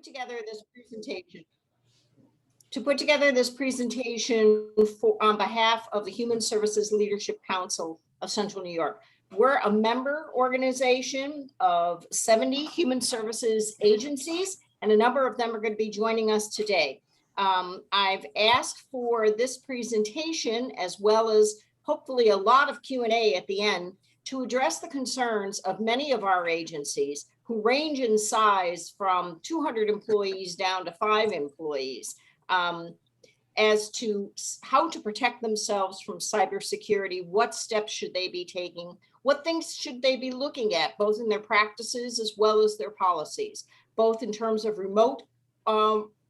put together this presentation on behalf of the Human Services Leadership Council of Central New York. We're a member organization of 70 human services agencies, and a number of them are going to be joining us today. I've asked for this presentation, as well as hopefully a lot of Q&A at the end, to address the concerns of many of our agencies who range in size from 200 employees down to 5 employees, as to how to protect themselves from cybersecurity. What steps should they be taking? What things should they be looking at, both in their practices as well as their policies, both in terms of remote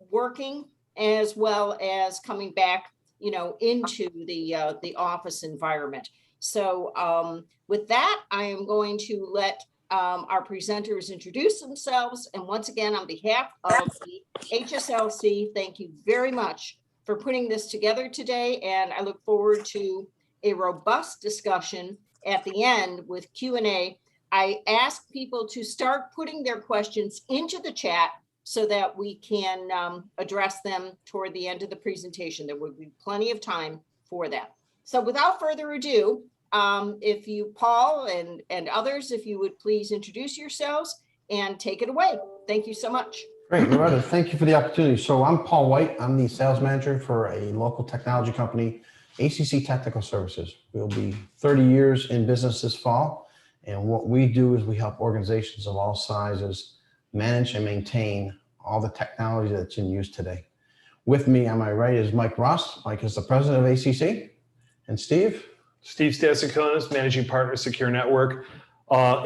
working as well as coming back, into the office environment. So with that, I am going to let our presenters introduce themselves. And once again, on behalf of the HSLC, thank you very much for putting this together today. And I look forward to a robust discussion at the end with Q&A. I ask people to start putting their questions into the chat so that we can address them toward the end of the presentation. There will be plenty of time for that. So without further ado, if you, Paul and others, if you would please introduce yourselves and take it away. Thank you so much. Great, Loretta, thank you for the opportunity. So I'm Paul White. I'm the sales manager for a local technology company, ACC Technical Services. We'll be 30 years in business this fall. And what we do is we help organizations of all sizes manage and maintain all the technology that's in use today. With me on my right is Mike Ross. Mike is the president of ACC. And Steve? Steve Stasakonis, managing partner, Secure Network.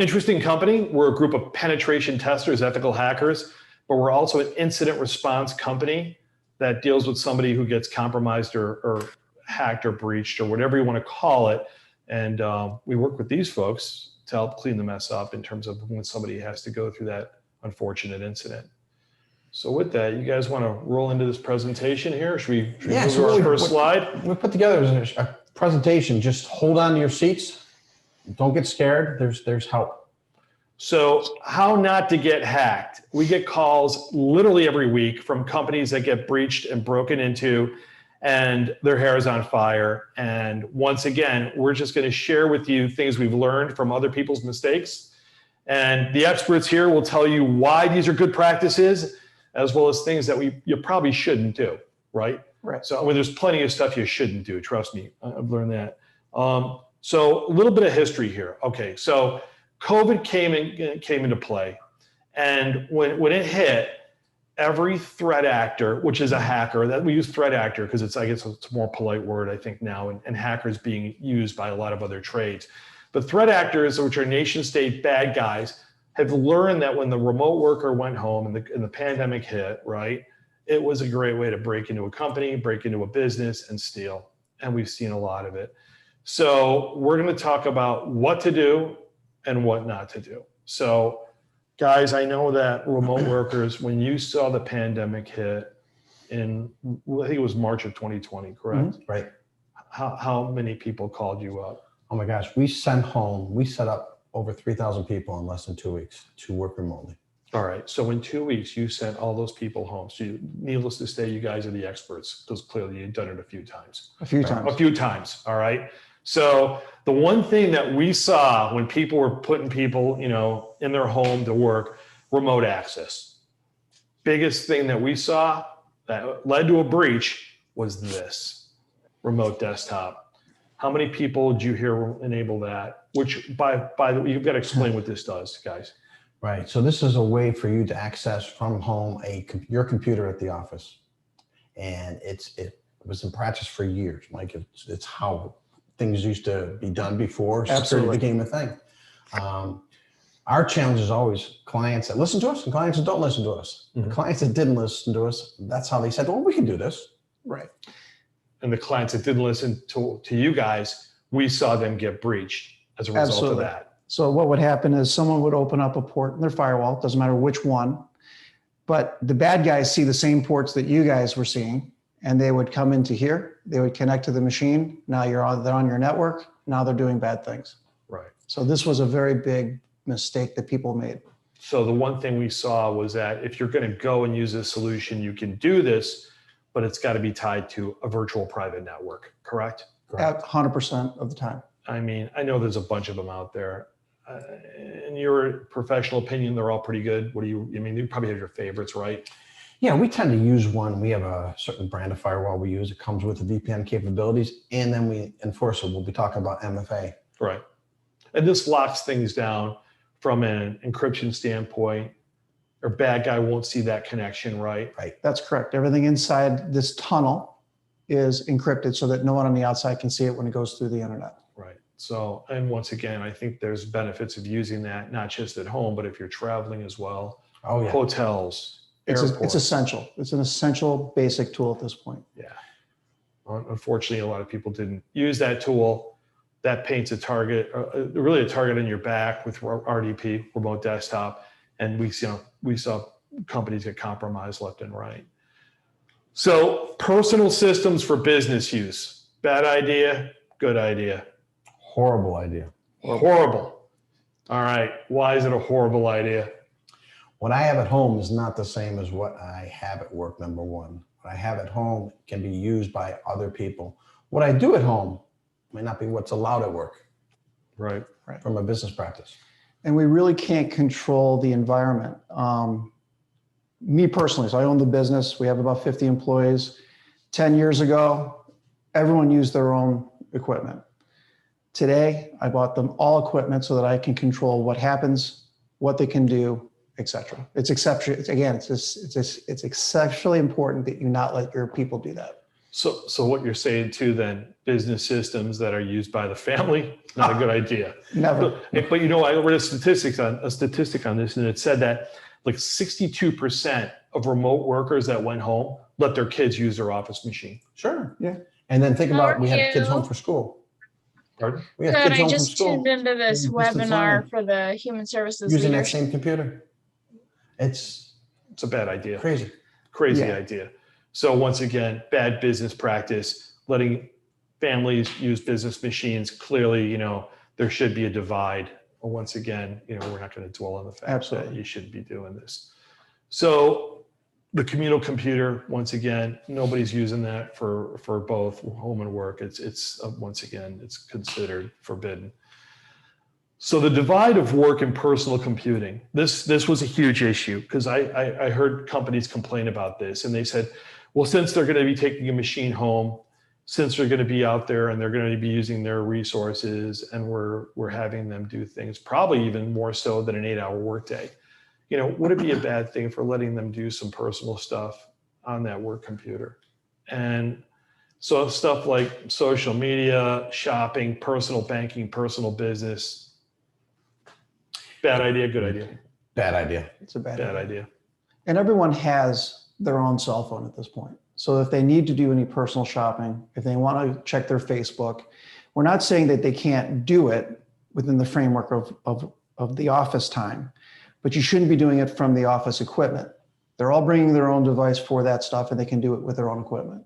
Interesting company. We're a group of penetration testers, ethical hackers, but we're also an incident response company that deals with somebody who gets compromised or hacked or breached or whatever you want to call it. And we work with these folks to help clean the mess up in terms of when somebody has to go through that unfortunate incident. So with that, you guys want to roll into this presentation here? Should we move to our first slide? We put together a presentation. Just hold on to your seats. Don't get scared. There's help. So how not to get hacked. We get calls literally every week from companies that get breached and broken into, and their hair is on fire. And once again, we're just going to share with you things we've learned from other people's mistakes. And the experts here will tell you why these are good practices, as well as things that you probably shouldn't do, right? Right. So there's plenty of stuff you shouldn't do, trust me, I've learned that. So a little bit of history here. Okay, so COVID came into play. And when it hit, every threat actor, which is a hacker, that we use threat actor because I guess it's a more polite word, I think now, and hackers being used by a lot of other trades. But threat actors, which are nation state bad guys, have learned that when the remote worker went home and the pandemic hit, right, it was a great way to break into a company, break into a business, and steal. And we've seen a lot of it. So we're going to talk about what to do and what not to do. So guys, I know that remote workers, when you saw the pandemic hit in, I think it was March of 2020, correct? Mm-hmm. Right. How many people called you up? Oh my gosh, we set up over 3,000 people in less than 2 weeks to work remotely. All right, so in 2 weeks, you sent all those people home. So needless to say, you guys are the experts, because clearly you've done it a few times. A few times, all right? So the one thing that we saw when people were putting people, in their home to work, remote access. Biggest thing that we saw that led to a breach was this, remote desktop. How many people did you hear enable that? Which, by the way, you've got to explain what this does, guys. Right. So this is a way for you to access from home your computer at the office, and it was in practice for years. Like it's how things used to be done before. Security became a thing. Our challenge is always clients that listen to us and clients that don't listen to us. Mm-hmm. The clients that didn't listen to us, that's how they said, "Well, we can do this." Right. And the clients that didn't listen to you guys, we saw them get breached as a result of that. So what would happen is someone would open up a port in their firewall, doesn't matter which one, but the bad guys see the same ports that you guys were seeing, and they would come into here, they would connect to the machine. Now they're on your network. Now they're doing bad things. Right. So this was a very big mistake that people made. So the one thing we saw was that if you're going to go and use this solution, you can do this, but it's got to be tied to a virtual private network, correct? At 100% of the time. I mean, I know there's a bunch of them out there. In your professional opinion, they're all pretty good. What do you, I mean, you probably have your favorites, right? Yeah, we tend to use one. We have a certain brand of firewall we use. It comes with the VPN capabilities, and then we enforce it. We'll be talking about MFA. Right. And this locks things down from an encryption standpoint. Or bad guy won't see that connection, right? Right. That's correct. Everything inside this tunnel is encrypted so that no one on the outside can see it when it goes through the internet. Right. So, and once again, I think there's benefits of using that, not just at home, but if you're traveling as well. Oh, yeah. Hotels, It's airports. essential. It's an essential basic tool at this point. Yeah. Unfortunately, a lot of people didn't use that tool. That paints a target, really a target on your back with RDP, remote desktop. And we saw companies get compromised left and right. So personal systems for business use. Bad idea, good idea. Horrible idea. Horrible. All right. Why is it a horrible idea? What I have at home is not the same as what I have at work, number one. What I have at home can be used by other people. What I do at home may not be what's allowed at work. Right. From a business practice. And we really can't control the environment. Me personally, so I own the business. We have about 50 employees. 10 years ago, everyone used their own equipment. Today, I bought them all equipment so that I can control what happens, what they can do, etc. It's exceptional. Again, it's exceptionally important that you not let your people do that. So what you're saying too, then, business systems that are used by the family, not a good idea. Never. But you know, I read a statistic on this, and it said that like 62% of remote workers that went home let their kids use their office machine. Sure. Yeah. And then think about, we have Thank kids you. home for school. Pardon? We have Good. kids I home from just school tuned into this doing distance webinar learning, for the Human Services using that leadership. same computer. It's It's a bad idea. crazy. Crazy Yeah. idea. So once again, bad business practice, letting families use business machines. Clearly, you know, there should be a divide. Once again, you know, we're not going to dwell on the fact that Absolutely. you shouldn't be doing this. So the communal computer, once again, nobody's using that for both home and work. It's once again, it's considered forbidden. So the divide of work and personal computing, this was a huge issue because I heard companies complain about this, and they said, well, since they're going to be taking a machine home, since they're going to be out there and they're going to be using their resources, and we're having them do things probably even more so than an 8-hour workday. You know, would it be a bad thing for letting them do some personal stuff on that work computer? And so stuff like social media, shopping, personal banking, personal business. Bad idea, good idea. Bad idea. It's a bad Bad idea. idea. And everyone has their own cell phone at this point. So if they need to do any personal shopping, if they want to check their Facebook, we're not saying that they can't do it within the framework of the office time, but you shouldn't be doing it from the office equipment. They're all bringing their own device for that stuff, and they can do it with their own equipment.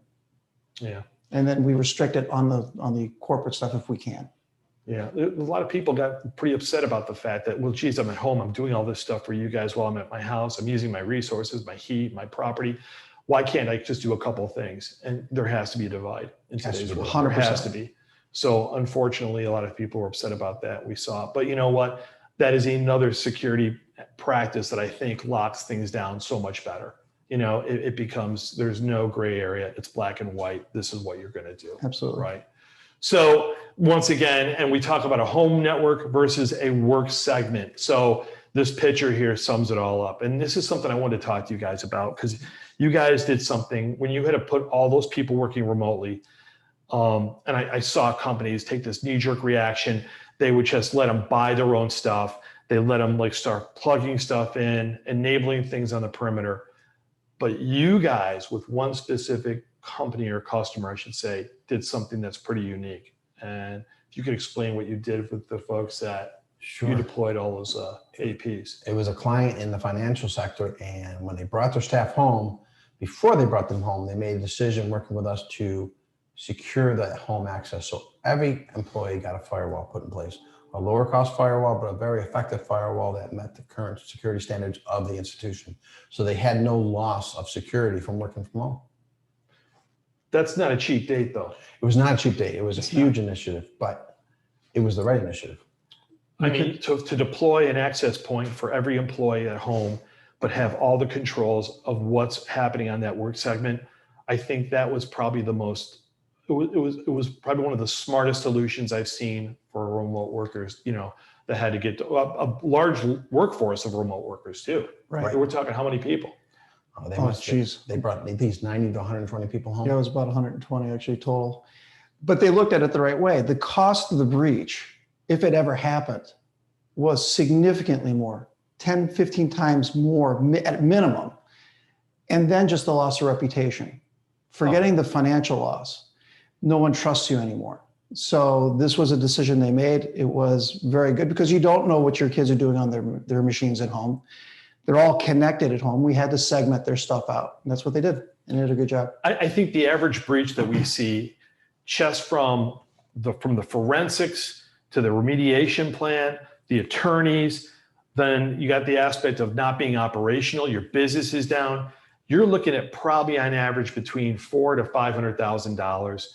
Yeah. And then we restrict it on the corporate stuff if we can. Yeah, a lot of people got pretty upset about the fact that, well, geez, I'm at home, I'm doing all this stuff for you guys while I'm at my house, I'm using my resources, my heat, my property. Why can't I just do a couple of things? And there has to be a divide in today's world. 100%. There has to be. So unfortunately, a lot of people were upset about that. We saw it. But you know what? That is another security practice that I think locks things down so much better. You know, it becomes, there's no gray area. It's black and white. This is what you're going to do. Absolutely. Right. So once again, and we talk about a home network versus a work segment. So this picture here sums it all up. And this is something I wanted to talk to you guys about, because you guys did something when you had to put all those people working remotely. And I saw companies take this knee-jerk reaction. They would just let them buy their own stuff. They let them like start plugging stuff in, enabling things on the perimeter. But you guys, with one specific company or customer, I should say, did something that's pretty unique. And if you could explain what you did with the folks that you deployed all those APs. It was a client in the financial sector, and when they brought their staff home, before they brought them home, they made a decision working with us to secure that home access. So every employee got a firewall put in place. a lower cost firewall, but a very effective firewall that met the current security standards of the institution. So they had no loss of security from working from home. That's not a cheap date, though. It was not a cheap date. It was a huge initiative, but it was the right initiative. I mean, to deploy an access point for every employee at home, but have all the controls of what's happening on that work segment, I think that was probably the most, it was probably one of the smartest solutions I've seen for remote workers, you know, that had to get to a large workforce of remote workers too. Right. We're talking how many people? They brought these 90 to 120 people home. Yeah, it was about 120 actually total. But they looked at it the right way. The cost of the breach, if it ever happened, was significantly more, 10, 15 times more at minimum. And then just the loss of reputation. Forgetting the financial loss, no one trusts you anymore. So this was a decision they made. It was very good because you don't know what your kids are doing on their machines at home. They're all connected at home. We had to segment their stuff out. And that's what they did. And they did a good job. I think the average breach that we see, just from the forensics to the remediation plan, the attorneys, then you got the aspect of not being operational, your business is down. You're looking at probably on average between $400,000 to $500,000.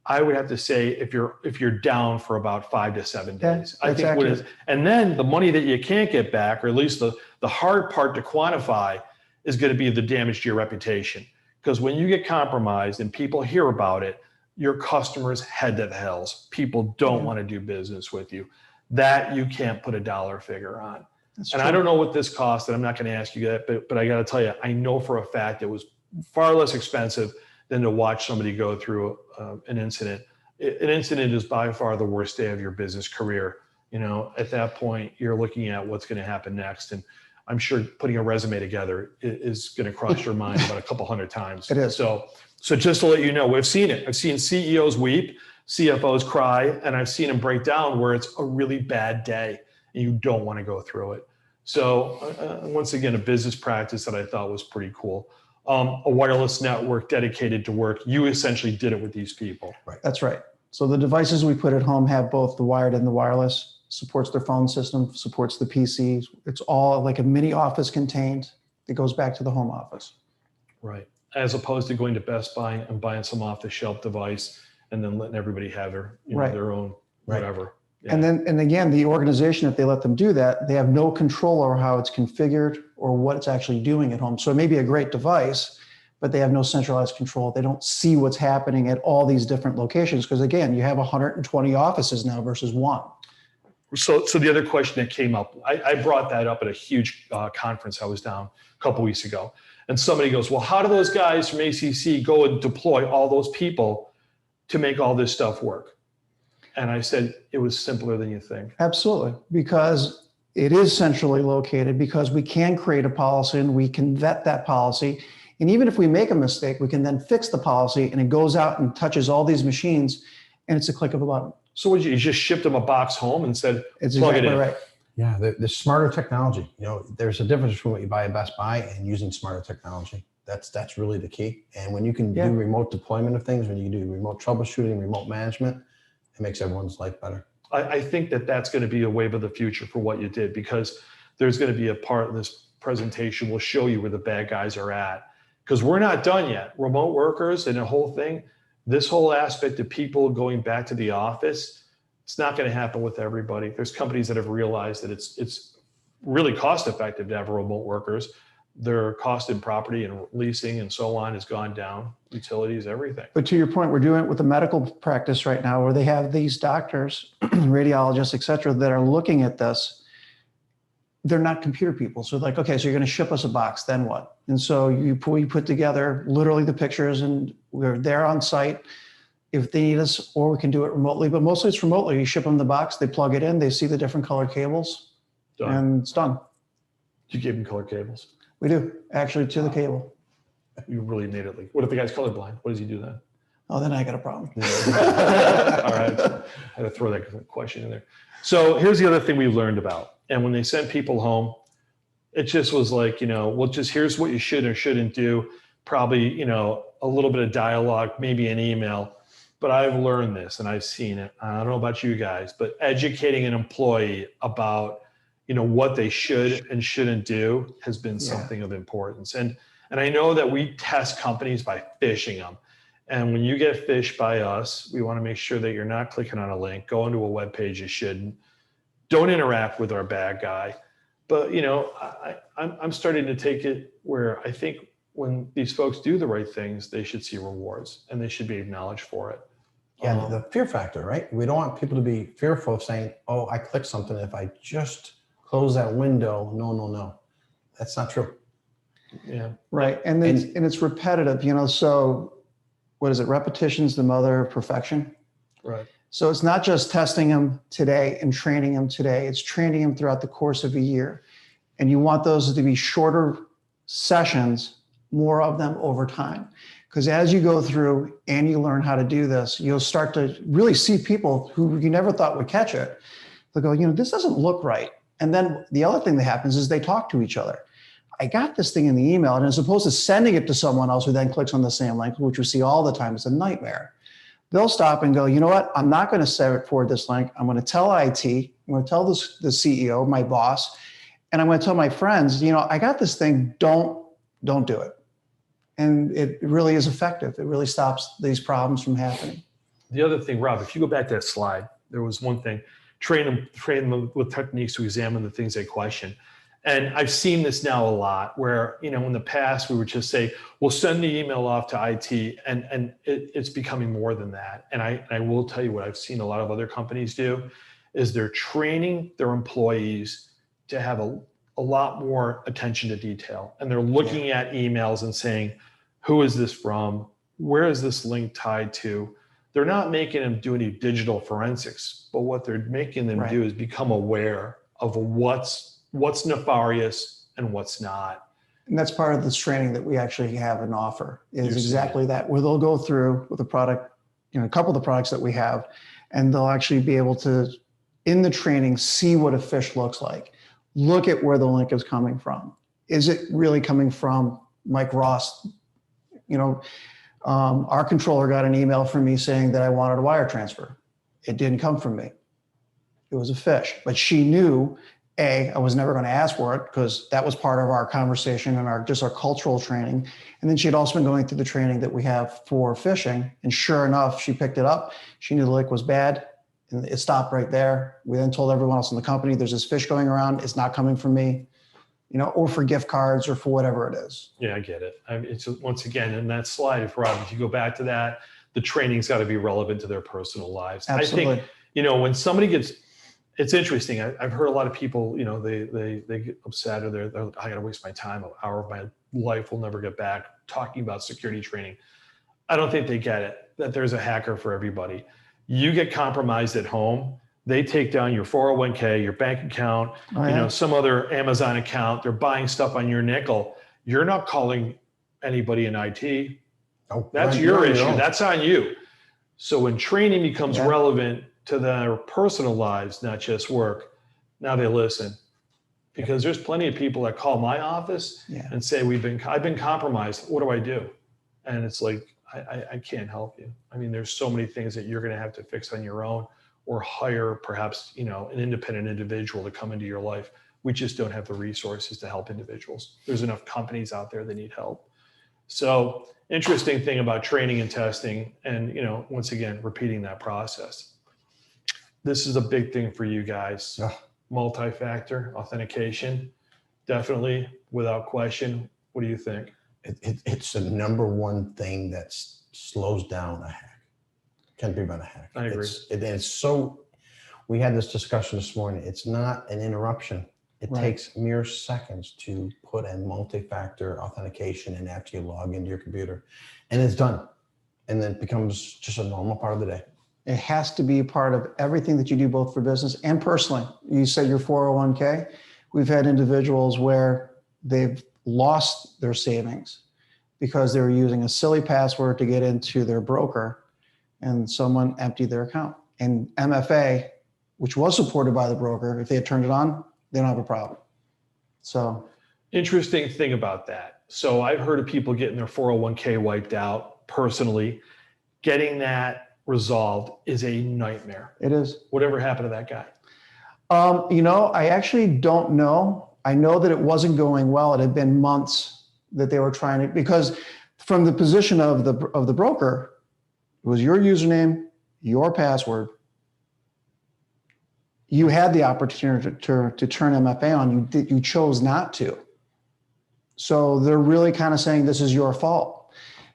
I would have to say if you're down for about 5 to 7 days. Yeah, I think what is, and then the money that you can't get back, or at least the hard part to quantify, is going to be the damage to your reputation. Because when you get compromised and people hear about it, your customers head to the hills. People don't want to do business with you. That you can't put a dollar figure on. That's and true. I don't know what this cost, and I'm not going to ask you that, but I got to tell you, I know for a fact it was far less expensive than to watch somebody go through an incident. An incident is by far the worst day of your business career. You know, at that point, you're looking at what's going to happen next. And I'm sure putting a resume together is going to cross your mind about a couple hundred times. It is. So just to let you know, we've seen it. I've seen CEOs weep, CFOs cry, and I've seen them break down where it's a really bad day and you don't want to go through it. So once again, a business practice that I thought was pretty cool. A wireless network dedicated to work. You essentially did it with these people. Right. That's right. So the devices we put at home have both the wired and the wireless, supports their phone system, supports the PCs. It's all like a mini office contained. It goes back to the home office. Right. As opposed to going to Best Buy and buying some off-the-shelf device and then letting everybody have their, Right. their own whatever. Yeah. And again, the organization, if they let them do that, they have no control over how it's configured or what it's actually doing at home. So it may be a great device, but they have no centralized control. They don't see what's happening at all these different locations. Because again, you have 120 offices now versus one. So the other question that came up, I brought that up at a huge conference I was down a couple weeks ago. And somebody goes, well, how do those guys from ACC go and deploy all those people to make all this stuff work? And I said, it was simpler than you think. Absolutely, because it is centrally located, because we can create a policy and we can vet that policy. And even if we make a mistake, we can then fix the policy and it goes out and touches all these machines and it's a click of a button. So you just shipped them a box home and said, It's plug exactly it in. right. Yeah, the smarter technology. You know, there's a difference between what you buy at Best Buy and using smarter technology. That's really the key. And when you can do remote deployment of things, when you can do remote troubleshooting, remote management, it makes everyone's life better. I think that that's going to be a wave of the future for what you did, because there's going to be a part of this presentation will show you where the bad guys are at, because we're not done yet. Remote workers and the whole thing, this whole aspect of people going back to the office, it's not going to happen with everybody. There's companies that have realized that it's really cost effective to have remote workers. Their cost in property and leasing and so on has gone down, utilities, everything. But to your point, we're doing it with the medical practice right now, where they have these doctors, radiologists, et cetera, that are looking at this. They're not computer people. So like, okay, so you're going to ship us a box, then what? And so we put together literally the pictures and we're there on site if they need us, or we can do it remotely, but mostly it's remotely. You ship them the box, they plug it in, they see the different colored cables, Done. and it's done. You gave them color cables. We do, actually, to the cable. You really made it like, what if the guy's colorblind? What does he do then? Oh, then I got a problem. All right. I had to throw that question in there. So here's the other thing we learned about. And when they sent people home, it just was like, well, just here's what you should or shouldn't do. Probably, a little bit of dialogue, maybe an email. but I've learned this and I've seen it. I don't know about you guys, but educating an employee about, what they should and shouldn't do has been something of importance. And I know that we test companies by phishing them. And when you get phished by us, we want to make sure that you're not clicking on a link, go into a web page you shouldn't, don't interact with our bad guy. But, I'm starting to take it where I think when these folks do the right things, they should see rewards and they should be acknowledged for it. Yeah, the fear factor, right? We don't want people to be fearful of saying, oh, I clicked something. If I just close that window, no. That's not true. Yeah. Right. And it's repetitive, so what is it? Repetition's the mother of perfection. Right. So it's not just testing them today and training them today. It's training them throughout the course of a year. And you want those to be shorter sessions, more of them over time. Because as you go through and you learn how to do this, you'll start to really see people who you never thought would catch it. They'll go, this doesn't look right. And then the other thing that happens is they talk to each other. I got this thing in the email, and as opposed to sending it to someone else who then clicks on the same link, which we see all the time, it's a nightmare. They'll stop and go, you know what? I'm not going to forward this link. I'm going to tell IT. I'm going to tell the CEO, my boss, and I'm going to tell my friends, I got this thing. Don't do it. And it really is effective. It really stops these problems from happening. The other thing, Rob, if you go back to that slide, there was one thing, train them with techniques to examine the things they question. And I've seen this now a lot where, in the past we would just say, we'll send the email off to IT, and it's becoming more than that. And I will tell you what I've seen a lot of other companies do is they're training their employees to have a lot more attention to detail. And they're looking at emails and saying, who is this from? Where is this link tied to? They're not making them do any digital forensics, but what they're making them do is become aware of what's nefarious and what's not. And that's part of this training that we actually have and offer is exactly that, where they'll go through with a product, a couple of the products that we have, and they'll actually be able to, in the training, see what a phish looks like. Look at where the link is coming from. Is it really coming from Mike Ross? Our controller got an email from me saying that I wanted a wire transfer. It didn't come from me. It was a phish, but she knew, I was never going to ask for it because that was part of our conversation and our cultural training. And then she had also been going through the training that we have for phishing. And sure enough, she picked it up. She knew the link was bad and it stopped right there. We then told everyone else in the company, there's this phish going around. It's not coming from me, or for gift cards or for whatever it is. Yeah, I get it. It's once again, in that slide, if you go back to that, the training's got to be relevant to their personal lives. Absolutely. I think, when somebody gets, it's interesting. I've heard a lot of people, they get upset or they're I got to waste my time. An hour of my life will never get back talking about security training. I don't think they get it, that there's a hacker for everybody. You get compromised at home, they take down your 401k, your bank account, some other Amazon account. They're buying stuff on your nickel. You're not calling anybody in IT. Oh, That's your issue. That's on you. So when training becomes relevant to their personal lives, not just work, now they listen. Because there's plenty of people that call my office and say, I've been compromised. What do I do? And it's like, I can't help you. I mean, there's so many things that you're going to have to fix on your own, or hire perhaps, an independent individual to come into your life. We just don't have the resources to help individuals. There's enough companies out there that need help. So interesting thing about training and testing and, once again, repeating that process. This is a big thing for you guys. Yeah. Multi-factor authentication, definitely, without question. What do you think? It's the number one thing that slows down a hack. Can prevent a hack. I agree. It's so, we had this discussion this morning. It's not an interruption. It takes mere seconds to put in multi-factor authentication and after you log into your computer, and it's done. And then it becomes just a normal part of the day. It has to be a part of everything that you do, both for business and personally. You said your 401k. We've had individuals where they've lost their savings because they were using a silly password to get into their broker, and someone emptied their account. And MFA, which was supported by the broker, if they had turned it on, they don't have a problem. So interesting thing about that. So I've heard of people getting their 401k wiped out personally, getting that resolved is a nightmare. It is. Whatever happened to that guy? I actually don't know. I know that it wasn't going well. It had been months that they were trying to, because from the position of the broker, it was your username, your password. You had the opportunity to turn MFA on. You chose not to. So they're really kind of saying this is your fault.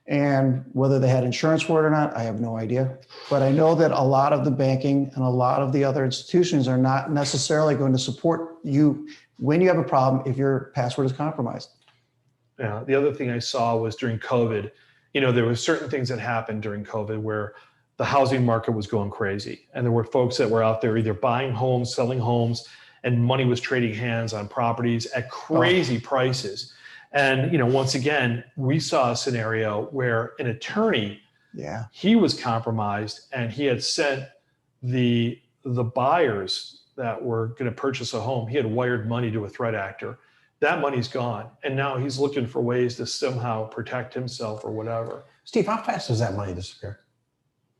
And whether they had insurance for it or not, I have no idea. But I know that a lot of the banking and a lot of the other institutions are not necessarily going to support you when you have a problem if your password is compromised. Yeah. The other thing I saw was during COVID, there were certain things that happened during COVID where the housing market was going crazy. And there were folks that were out there either buying homes, selling homes, and money was trading hands on properties at crazy prices. And, once again, we saw a scenario where an attorney, he was compromised and he had sent the buyers that were going to purchase a home, he had wired money to a threat actor. That money's gone. And now he's looking for ways to somehow protect himself or whatever. Steve, how fast does that money disappear?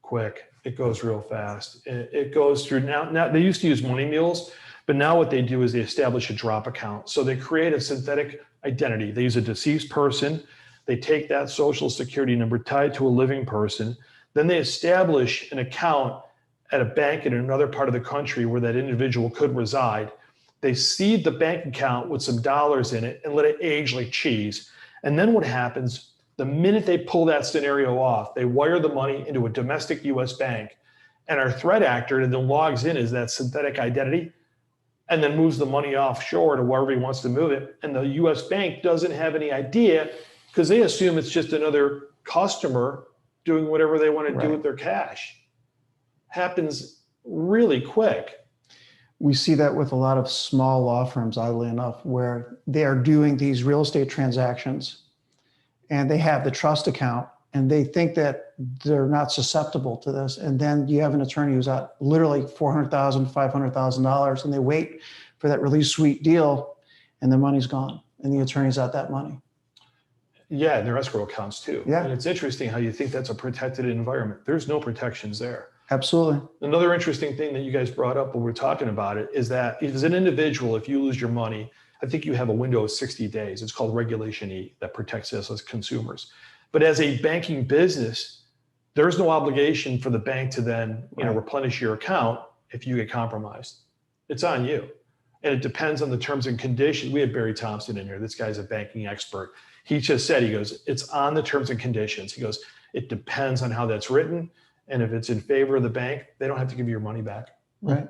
Quick. It goes real fast. It goes through now they used to use money mules, but now what they do is they establish a drop account. So they create a synthetic identity. They use a deceased person. They take that social security number tied to a living person. Then they establish an account at a bank in another part of the country where that individual could reside. They seed the bank account with some dollars in it and let it age like cheese. And then what happens, the minute they pull that scenario off, they wire the money into a domestic US bank, and our threat actor then logs in as that synthetic identity and then moves the money offshore to wherever he wants to move it. And the US bank doesn't have any idea because they assume it's just another customer doing whatever they want to do with their cash. Happens really quick. We see that with a lot of small law firms, oddly enough, where they are doing these real estate transactions and they have the trust account and they think that they're not susceptible to this. And then you have an attorney who's out literally $400,000, $500,000, and they wait for that really sweet deal and the money's gone and the attorney's out that money. Yeah, and their escrow accounts too. Yeah. And it's interesting how you think that's a protected environment. There's no protections there. Absolutely. Another interesting thing that you guys brought up when we were talking about it is that as an individual, if you lose your money, I think you have a window of 60 days. It's called Regulation E that protects us as consumers. But as a banking business, there's no obligation for the bank to then replenish your account if you get compromised. It's on you. And it depends on the terms and conditions. We had Barry Thompson in here. This guy's a banking expert. He just said, he goes, it's on the terms and conditions. He goes, it depends on how that's written. And if it's in favor of the bank, they don't have to give you your money back. Right.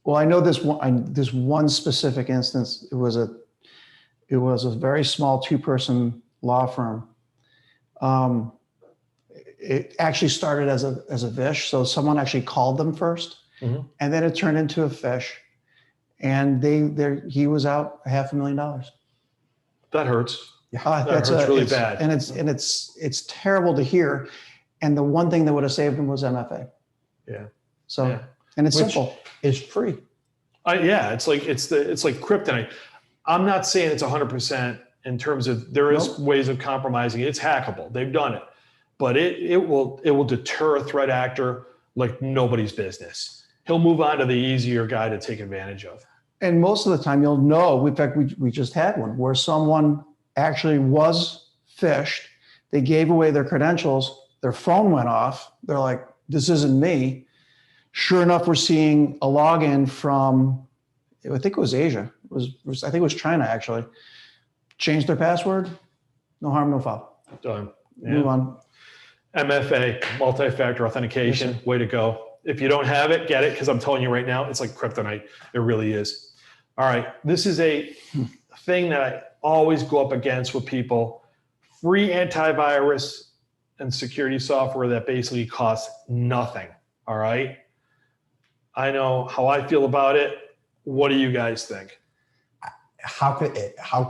Well, I know this one specific instance. It was a very small 2-person law firm. It actually started as a fish. So someone actually called them first, and then it turned into a fish. And he was out $500,000. That hurts. That hurts really bad. And it's terrible to hear. And the one thing that would have saved him was MFA. Yeah. So, and it's simple. It's free. It's like kryptonite. I'm not saying it's 100% in terms of there is ways of compromising it. It's hackable. They've done it, but it will deter a threat actor like nobody's business. He'll move on to the easier guy to take advantage of. And most of the time you'll know. In fact, we just had one where someone actually was phished. They gave away their credentials. Their phone went off. They're like, this isn't me. Sure enough, we're seeing a login from, I think it was Asia. I think it was China, actually. Changed their password. No harm, no foul. Done. Move on. MFA, multi-factor authentication, Yes, way to go. If you don't have it, get it, because I'm telling you right now, it's like kryptonite. It really is. All right, this is a thing that I always go up against with people. Free antivirus and security software that basically costs nothing, all right? I know how I feel about it. What do you guys think? How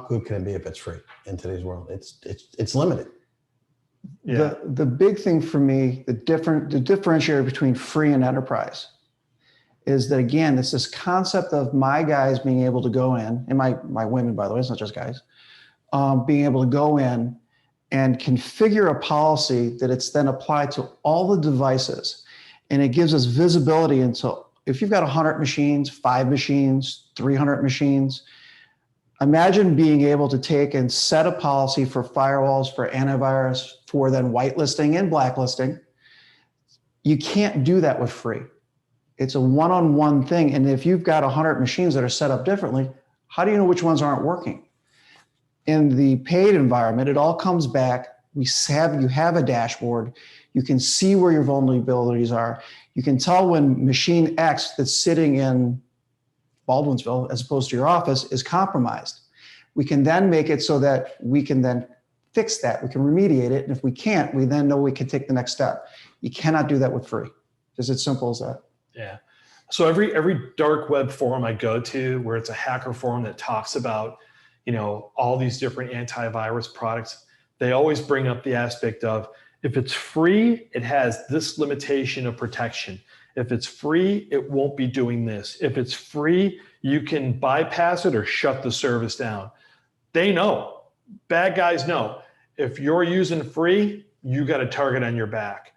good can it be if it's free in today's world? It's limited. Yeah. The big thing for me, the differentiator between free and enterprise is that, again, it's this concept of my guys being able to go in, and my women, by the way, it's not just guys, being able to go in and configure a policy that it's then applied to all the devices. And it gives us visibility into if you've got 100 machines, 5 machines, 300 machines, imagine being able to take and set a policy for firewalls, for antivirus, for then whitelisting and blacklisting. You can't do that with free. It's a one-on-one thing. And if you've got 100 machines that are set up differently, how do you know which ones aren't working? In the paid environment, it all comes back. You have a dashboard. You can see where your vulnerabilities are. You can tell when machine X that's sitting in Baldwinsville, as opposed to your office, is compromised. We can then make it so that we can then fix that. We can remediate it. And if we can't, we then know we can take the next step. You cannot do that with free. Just as simple as that. Yeah. So every dark web forum I go to, where it's a hacker forum that talks about, all these different antivirus products, they always bring up the aspect of, if it's free, it has this limitation of protection. If it's free, it won't be doing this. If it's free, you can bypass it or shut the service down. They know, bad guys know, if you're using free, you got a target on your back.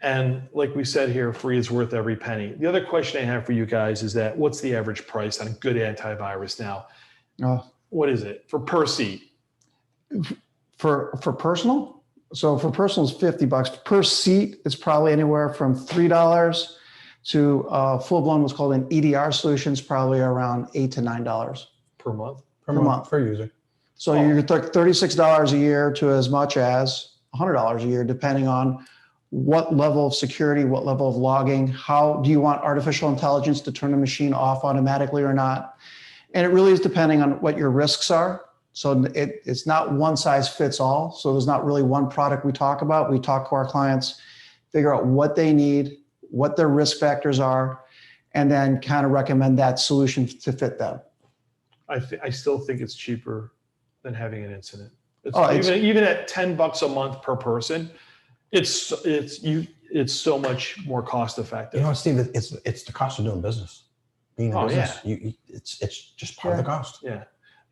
And like we said here, free is worth every penny. The other question I have for you guys is that what's the average price on a good antivirus now? What is it for per seat? For personal? So for personal is $50 per seat. It's probably anywhere from $3 to full-blown what's called an EDR solutions, probably around $8 to $9 Per month? Per month per user. So you're $36 a year to as much as $100 a year, depending on what level of security, what level of logging, how do you want artificial intelligence to turn the machine off automatically or not? And it really is depending on what your risks are. So it's not one size fits all. So there's not really one product we talk about. We talk to our clients, figure out what they need, what their risk factors are, and then kind of recommend that solution to fit them. I still think it's cheaper than having an incident. It's even at $10 a month per person, it's so much more cost effective. Steve, it's the cost of doing business. Being in business, it's just part of the cost. Yeah.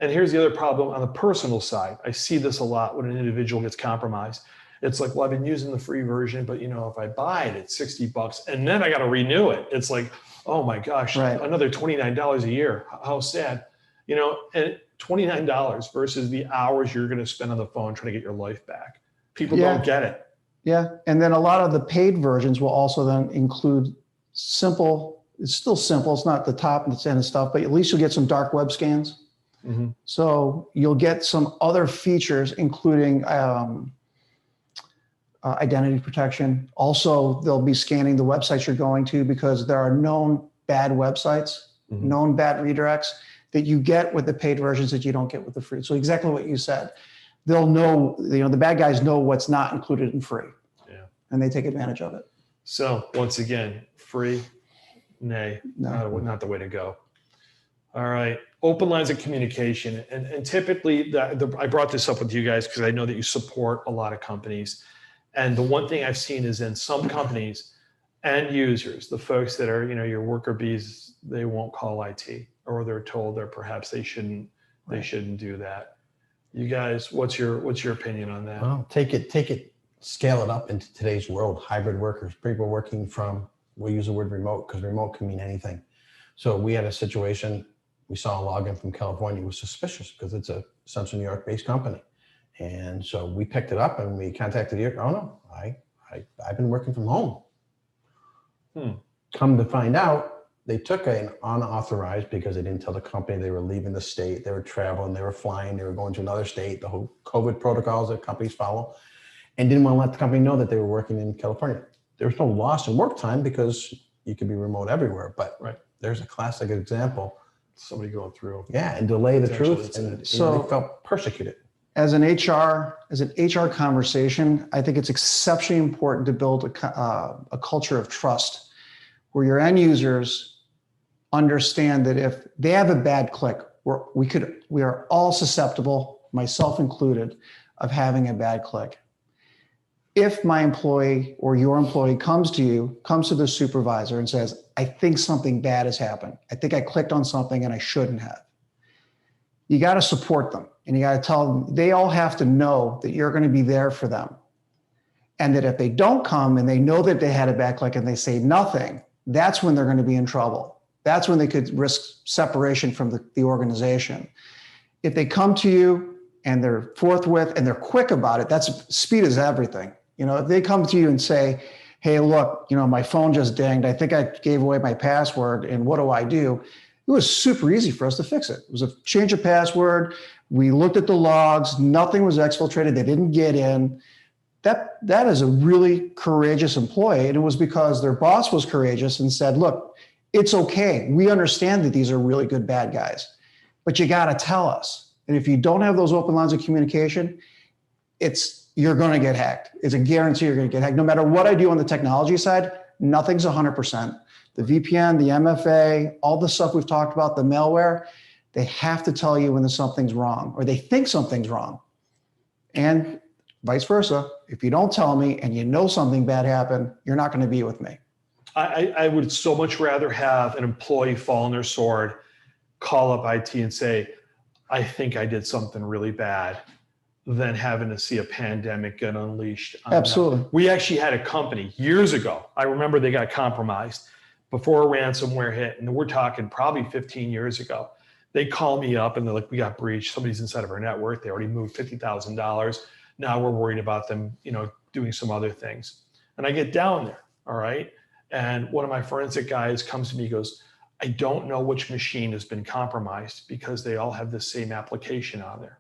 And here's the other problem on the personal side. I see this a lot when an individual gets compromised. It's like, well, I've been using the free version, but if I buy it, it's $60 and then I got to renew it. It's like, oh my gosh, another $29 a year. How sad, and $29 versus the hours you're going to spend on the phone trying to get your life back. People don't get it. Yeah. And then a lot of the paid versions will also then include simple, it's still simple. It's not the top and the end of stuff, but at least you'll get some dark web scans. Mm-hmm. So you'll get some other features, including identity protection. Also, they'll be scanning the websites you're going to because there are known bad websites, known bad redirects that you get with the paid versions that you don't get with the free. So exactly what you said. They'll know, the bad guys know what's not included in free. Yeah. And they take advantage of it. So once again, free, no. Not the way to go. All right. Open lines of communication. And typically, I brought this up with you guys because I know that you support a lot of companies. And the one thing I've seen is in some companies, end users, the folks that are, your worker bees, they won't call IT, or they're told perhaps they shouldn't do that. You guys, what's your opinion on that? Well, take it, scale it up into today's world. Hybrid workers, people working from, we use the word remote because remote can mean anything. So we had a situation, we saw a login from California. It was suspicious because it's a Central New York based company. And so we picked it up and we contacted you. Oh no, I've been working from home. Come to find out, they took an unauthorized because they didn't tell the company they were leaving the state, they were traveling, they were flying, they were going to another state, the whole COVID protocols that companies follow, and didn't want to let the company know that they were working in California. There was no loss in work time because you could be remote everywhere, but there's a classic example. Somebody going through. Yeah, and delay the truth, and so they felt persecuted. As an HR conversation, I think it's exceptionally important to build a culture of trust where your end users understand that if they have a bad click, we are all susceptible, myself included, of having a bad click. If my employee or your employee comes to the supervisor and says, I think something bad has happened. I think I clicked on something and I shouldn't have. You got to support them and you got to tell them, they all have to know that you're going to be there for them. And that if they don't come and they know that they had a backlink and they say nothing, that's when they're going to be in trouble. That's when they could risk separation from the organization. If they come to you and they're forthwith and they're quick about it, that's speed is everything. You know, if they come to you and say, hey, look, you know, my phone just dinged. I think I gave away my password and what do I do? It was super easy for us to fix it. It was a change of password. We looked at the logs. Nothing was exfiltrated. They didn't get in. That is a really courageous employee. And it was because their boss was courageous and said, look, it's okay. We understand that these are really good bad guys, but you got to tell us. And if you don't have those open lines of communication, you're going to get hacked. It's a guarantee you're going to get hacked. No matter what I do on the technology side, nothing's 100%. The VPN, the MFA, all the stuff we've talked about, the malware, they have to tell you when something's wrong or they think something's wrong. And vice versa. If you don't tell me and you know something bad happened, you're not going to be with me. I would so much rather have an employee fall on their sword, call up IT and say, I think I did something really bad, than having to see a pandemic get unleashed. Absolutely. We actually had a company years ago. I remember they got compromised before a ransomware hit. And we're talking probably 15 years ago. They call me up and they're like, we got breached. Somebody's inside of our network. They already moved $50,000. Now we're worried about them, you know, doing some other things. And I get down there. All right. And one of my forensic guys comes to me, goes, I don't know which machine has been compromised because they all have the same application on there.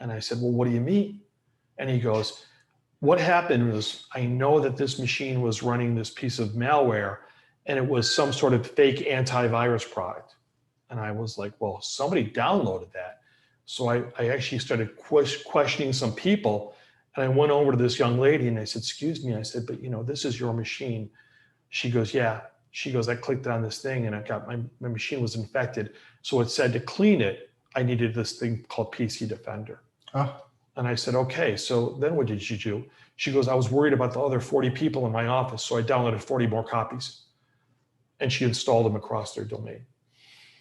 And I said, well, what do you mean? And he goes, what happened was I know that this machine was running this piece of malware and it was some sort of fake antivirus product. And I was like, well, somebody downloaded that. So I actually started questioning some people. And I went over to this young lady and I said, excuse me. I said, but you know, this is your machine. She goes, yeah. She goes, I clicked on this thing and I got my machine was infected. So it said to clean it, I needed this thing called PC Defender. Oh. And I said, okay, so then what did you do? She goes, I was worried about the other 40 people in my office. So I downloaded 40 more copies and she installed them across their domain.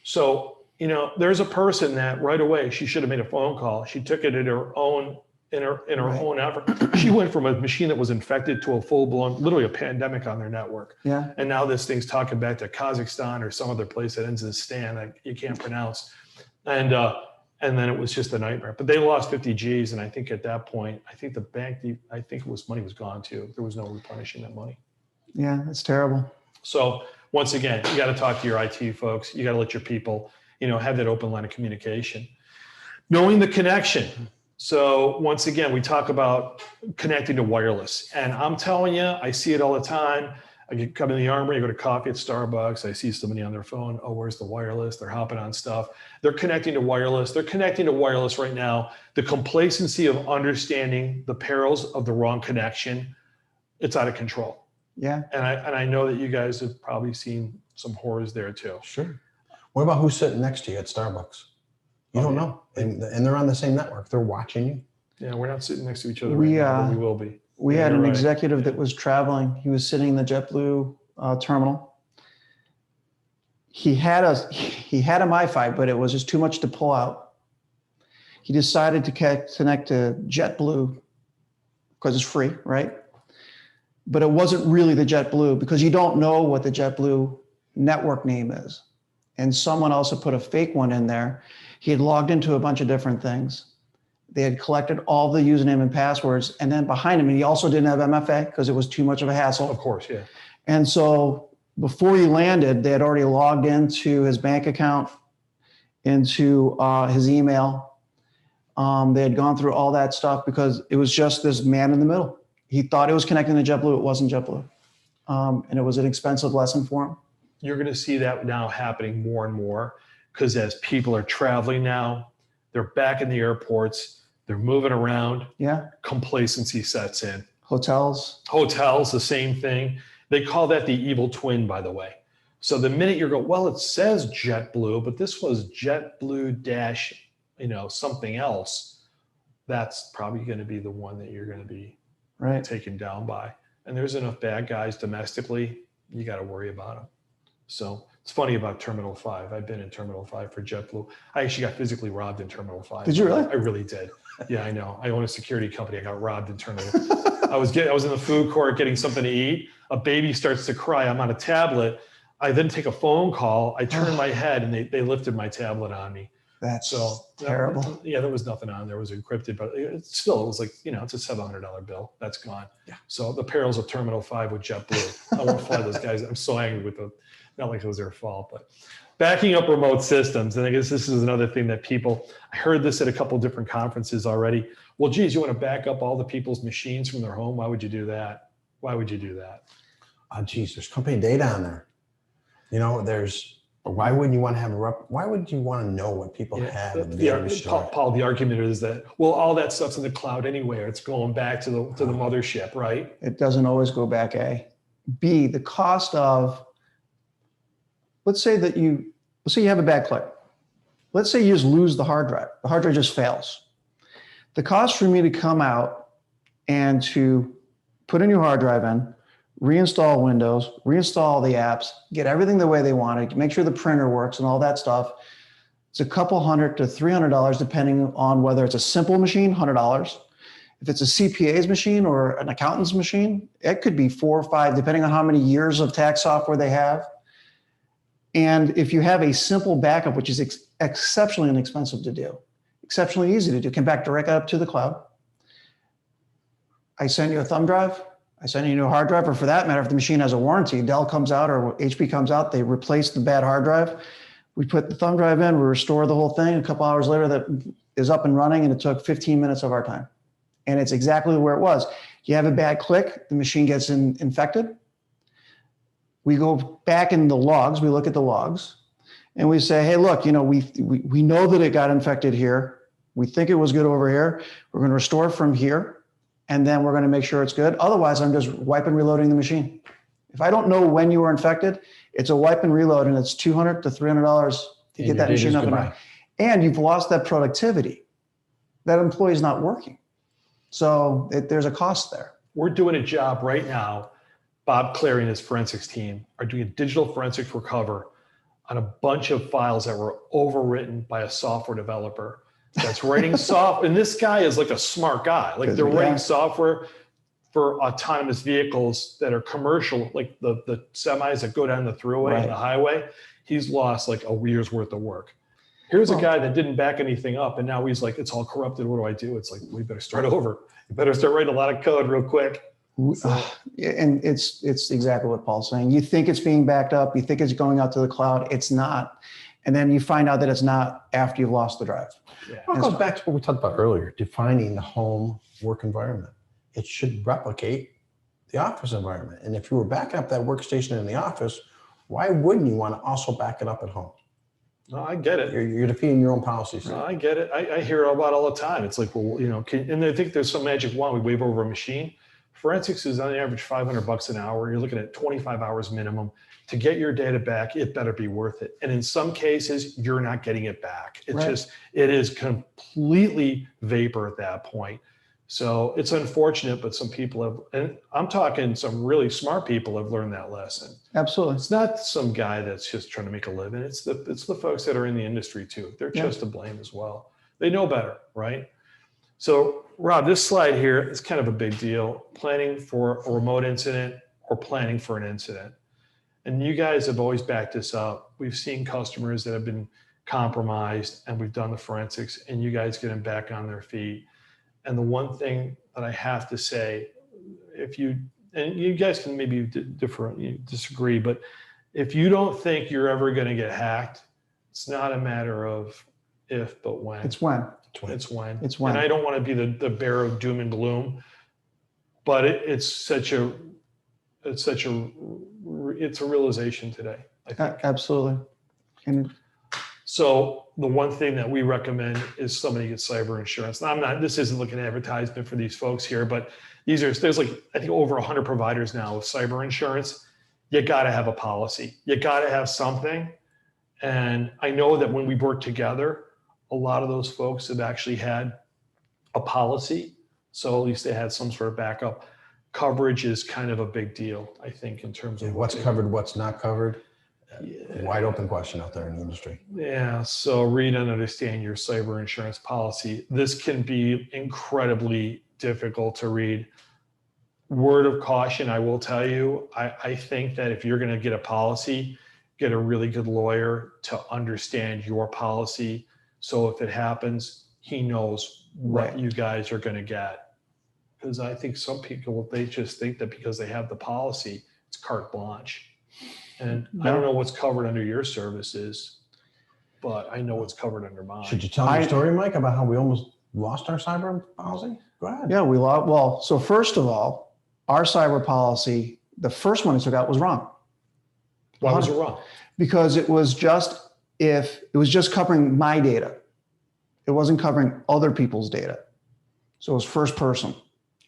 So, you know, there's a person that right away, she should have made a phone call. She took it in her own own effort. She went from a machine that was infected to a full-blown, literally a pandemic on their network. Yeah. And now this thing's talking back to Kazakhstan or some other place that ends in Stan that you can't pronounce. And then it was just a nightmare. But they lost 50 G's. And I think at that point, I think the bank, I think it was money was gone too. There was no replenishing that money. Yeah, it's terrible. So once again, you got to talk to your IT folks. You got to let your people, you know, have that open line of communication. Knowing the connection. So once again, we talk about connecting to wireless. And I'm telling you, I see it all the time. I come in the Armory, I go to coffee at Starbucks. I see somebody on their phone. Oh, where's the wireless? They're hopping on stuff. They're connecting to wireless. They're connecting to wireless right now. The complacency of understanding the perils of the wrong connection, it's out of control. Yeah. And I know that you guys have probably seen some horrors there too. Sure. What about who's sitting next to you at Starbucks? You don't know. And they're on the same network. They're watching you. Yeah, we're not sitting next to each other We, right now, but we will be. We Yeah, had an you're right. executive that was traveling. He was sitting in the JetBlue terminal. He had a MiFi, but it was just too much to pull out. He decided to connect to JetBlue because it's free, right? But it wasn't really the JetBlue because you don't know what the JetBlue network name is. And someone also put a fake one in there. He had logged into a bunch of different things. They had collected all the username and passwords. And then behind him, he also didn't have MFA because it was too much of a hassle. Of course, yeah. And so before he landed, they had already logged into his bank account, into his email. They had gone through all that stuff because it was just this man in the middle. He thought it was connecting to JetBlue. It wasn't JetBlue. And it was an expensive lesson for him. You're going to see that now happening more and more because as people are traveling now, they're back in the airports, they're moving around. Yeah. Complacency sets in. Hotels, the same thing. They call that the evil twin, by the way. So the minute you go, well, it says JetBlue, but this was JetBlue dash, something else. That's probably going to be the one that you're going to be right, taken down by. And there's enough bad guys domestically, you got to worry about them. So It's funny about Terminal 5. I've been in Terminal 5 for JetBlue. I actually got physically robbed in Terminal 5. Did you really? I really did. Yeah, I know. I own a security company. I got robbed in Terminal. I was in the food court getting something to eat. A baby starts to cry. I'm on a tablet. I then take a phone call. I turn my head and they lifted my tablet on me. That's So terrible. Yeah, there was nothing on there. It was encrypted, but it was like, it's a $700 bill. That's gone. Yeah. So the perils of Terminal 5 with JetBlue. I won't fly those guys. I'm so angry with them. Not like it was their fault, but backing up remote systems. And I guess this is another thing that I heard this at a couple different conferences already. Well, geez, you want to back up all the people's machines from their home? Why would you do that? Why would you do that? Geez, there's company data on there. Why wouldn't you want to why would you want to know what people have in the data? Paul, the argument is that, well, all that stuff's in the cloud anyway. It's going back to the mothership, right? It doesn't always go back, A. B, the cost of, let's say you have a bad click. Let's say you just lose the hard drive. The hard drive just fails. The cost for me to come out and to put a new hard drive in, reinstall Windows, reinstall the apps, get everything the way they want it, make sure the printer works and all that stuff. It's a couple $100 to $300, depending on whether it's a simple machine, $100. If it's a CPA's machine or an accountant's machine, it could be 4 or 5, depending on how many years of tax software they have. And if you have a simple backup, which is exceptionally inexpensive to do, exceptionally easy to do, can back directly up to the cloud. I send you a thumb drive. I send you a new hard drive, or for that matter, if the machine has a warranty, Dell comes out or HP comes out, they replace the bad hard drive. We put the thumb drive in, we restore the whole thing. A couple hours later, that is up and running, and it took 15 minutes of our time. And it's exactly where it was. You have a bad click, the machine gets infected. We go back in the logs, we look at the logs, and we say, hey, look, we know that it got infected here. We think it was good over here. We're going to restore from here, and then we're going to make sure it's good. Otherwise, I'm just wipe and reloading the machine. If I don't know when you were infected, it's a wipe and reload, and it's $200 to $300 to get that machine up and running. And you've lost that productivity. That employee's not working. So there's a cost there. We're doing a job right now. Bob Clary and his forensics team are doing a digital forensics recover on a bunch of files that were overwritten by a software developer that's writing software. And this guy is like a smart guy. Like they're writing software for autonomous vehicles that are commercial, like the semis that go down the thruway and the highway. He's lost like a year's worth of work. Here's a guy that didn't back anything up, and now he's like, it's all corrupted. What do I do? It's like, we better start over. You better start writing a lot of code real quick. And it's exactly what Paul's saying. You think it's being backed up. You think it's going out to the cloud. It's not. And then you find out that it's not after you've lost the drive. Yeah. Well, it goes back to what we talked about earlier, defining the home work environment. It should replicate the office environment. And if you were backing up that workstation in the office, why wouldn't you want to also back it up at home? No, I get it. You're defeating your own policies. No, I get it. I hear about it all the time. It's like, well, and I think there's some magic wand we wave over a machine. Forensics is on the average $500 an hour. You're looking at 25 hours minimum. To get your data back, it better be worth it. And in some cases, you're not getting it back. It is completely vapor at that point. So it's unfortunate, but some people have, and I'm talking some really smart people have learned that lesson. Absolutely. It's not some guy that's just trying to make a living. It's the folks that are in the industry too. They're just to blame as well. They know better, right? So Rob, this slide here is kind of a big deal. Planning for a remote incident or planning for an incident. And you guys have always backed this up. We've seen customers that have been compromised, and we've done the forensics, and you guys get them back on their feet. And the one thing that I have to say, and you guys can maybe disagree, but if you don't think you're ever going to get hacked, it's not a matter of if, but when. It's when. It's when. It's when. And I don't want to be the bearer of doom and gloom, but it's a realization today, I think. Absolutely. And so the one thing that we recommend is somebody gets cyber insurance. Now, this isn't like an advertisement for these folks here, but there's like, I think over 100 providers now with cyber insurance. You got to have a policy. You got to have something. And I know that when we work together, a lot of those folks have actually had a policy. So at least they had some sort of backup. Coverage is kind of a big deal, I think, in terms of what's covered, what's not covered. Wide open question out there in the industry. Yeah. So read and understand your cyber insurance policy. This can be incredibly difficult to read. Word of caution, I will tell you, I think that if you're going to get a policy, get a really good lawyer to understand your policy. So if it happens, he knows what you guys are going to get. Because I think some people, they just think that because they have the policy, it's carte blanche. And I don't know what's covered under your services, but I know what's covered under mine. Should you tell your story, Mike, about how we almost lost our cyber policy? Go ahead. Yeah, we lost. Well, so first of all, our cyber policy, the first one it took out was wrong. Why was it wrong? Because it was just covering my data. It wasn't covering other people's data. So it was first person.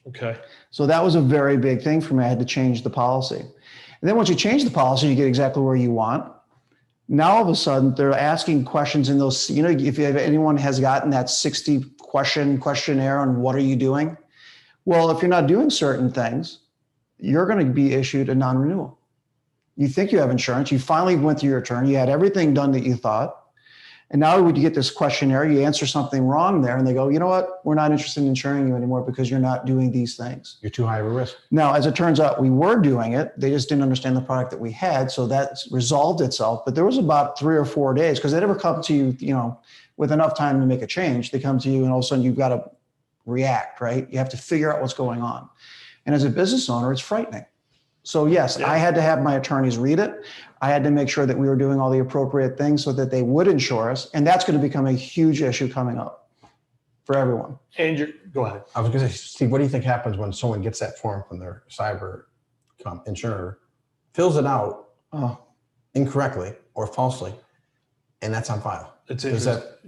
Okay. So that was a very big thing for me. I had to change the policy. And then once you change the policy, you get exactly where you want. Now all of a sudden they're asking questions in those, if anyone has gotten that 60 questionnaire on what are you doing? Well, if you're not doing certain things, you're going to be issued a non-renewal. You think you have insurance. You finally went through your turn. You had everything done that you thought. And now when you get this questionnaire, you answer something wrong there and they go, you know what? We're not interested in insuring you anymore because you're not doing these things. You're too high of a risk. Now, as it turns out, we were doing it. They just didn't understand the product that we had. So that resolved itself. But there was about 3 or 4 days because they never come to you, with enough time to make a change. They come to you and all of a sudden you've got to react, right? You have to figure out what's going on. And as a business owner, it's frightening. So yes, I had to have my attorneys read it. I had to make sure that we were doing all the appropriate things so that they would insure us. And that's going to become a huge issue coming up for everyone. And go ahead. I was going to say, Steve, what do you think happens when someone gets that form from their cyber insurer, fills it out incorrectly or falsely, and that's on file?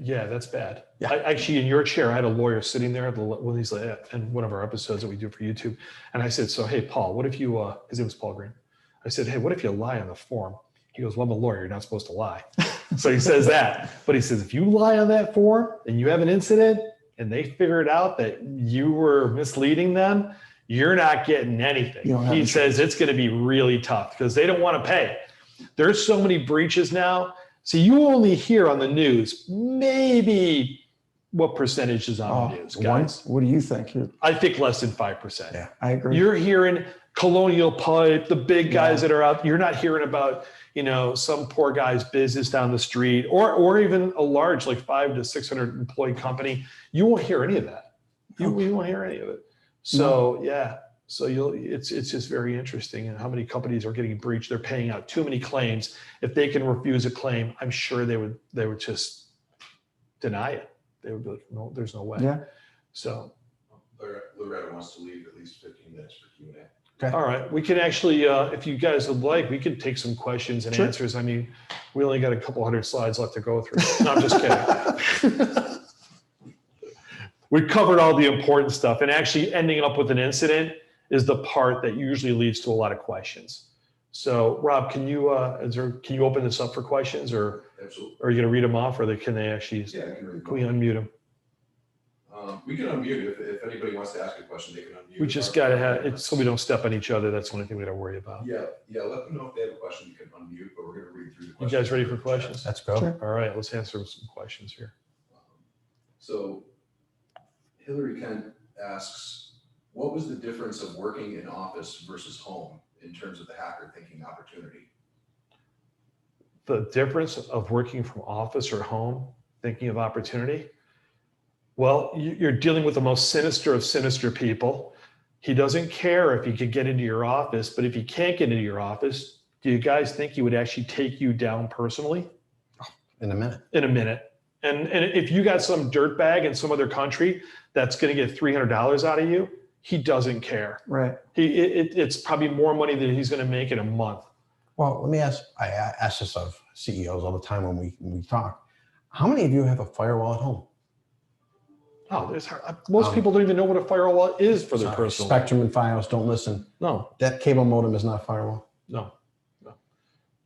Yeah, that's bad. Yeah. Actually, in your chair, I had a lawyer sitting there when he's in one of our episodes that we do for YouTube. And I said, so, hey, Paul, what if you, his name was Paul Green. I said, hey, what if you lie on the form? He goes, well, I'm a lawyer. You're not supposed to lie. So he says that. But he says, if you lie on that form and you have an incident and they figure it out that you were misleading them, you're not getting anything. He says it's going to be really tough because they don't want to pay. There's so many breaches now. So you only hear on the news, maybe what percentage is on the news, guys? What do you think? I think less than 5%. Yeah, I agree. You're hearing Colonial Pipe, the big guys that are out. You're not hearing about, some poor guy's business down the street or even a large, like 500 to 600 employee company. You won't hear any of that. You won't hear any of it. So So it's just very interesting, and how many companies are getting breached. They're paying out too many claims. If they can refuse a claim, I'm sure they would just deny it. They would be like, no, there's no way. Yeah. So Loretta wants to leave at least 15 minutes for Q&A. Okay. All right, we can actually, if you guys would like, we could take some questions and answers. I mean, we only got a couple hundred slides left to go through. No, I'm just kidding. We covered all the important stuff, and actually ending up with an incident is the part that usually leads to a lot of questions. So, Rob, can you open this up for questions, or Absolutely. are you going to read them off, or can they actually? Yeah, I can read them. Can we unmute them? We can unmute if anybody wants to ask a question. They can unmute. We just got to have it so we don't step on each other. That's the only thing we got to worry about. Yeah. Let them know if they have a question. You can unmute, but we're going to read through the You questions. guys ready for questions? Let's go. Sure. All right, let's answer some questions here. So, Hillary Kent asks, what was the difference of working in office versus home in terms of the hacker thinking opportunity? The difference of working from office or home, thinking of opportunity. Well, you're dealing with the most sinister of sinister people. He doesn't care if he could get into your office, but if he can't get into your office, do you guys think he would actually take you down personally? In a minute. In a minute. And if you got some dirtbag in some other country that's going to get $300 out of you, he doesn't care. Right. It's probably more money than he's going to make in a month. Well, let me ask, I ask this of CEOs all the time when we talk. How many of you have a firewall at home? Oh, most people don't even know what a firewall is for their Sorry, personal. Spectrum and Fios, don't listen. No. That cable modem is not a firewall. No.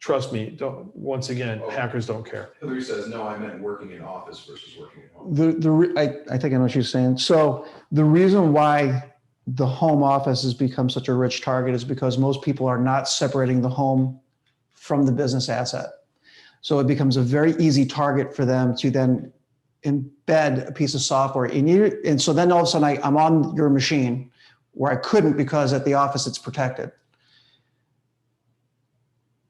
Trust me. Once again, hackers don't care. Hillary says, no, I meant working in office versus working at home. I think I know what you're saying. So the reason why the home office has become such a rich target is because most people are not separating the home from the business asset. So it becomes a very easy target for them to then embed a piece of software in you. And so then all of a sudden I'm on your machine where I couldn't because at the office it's protected.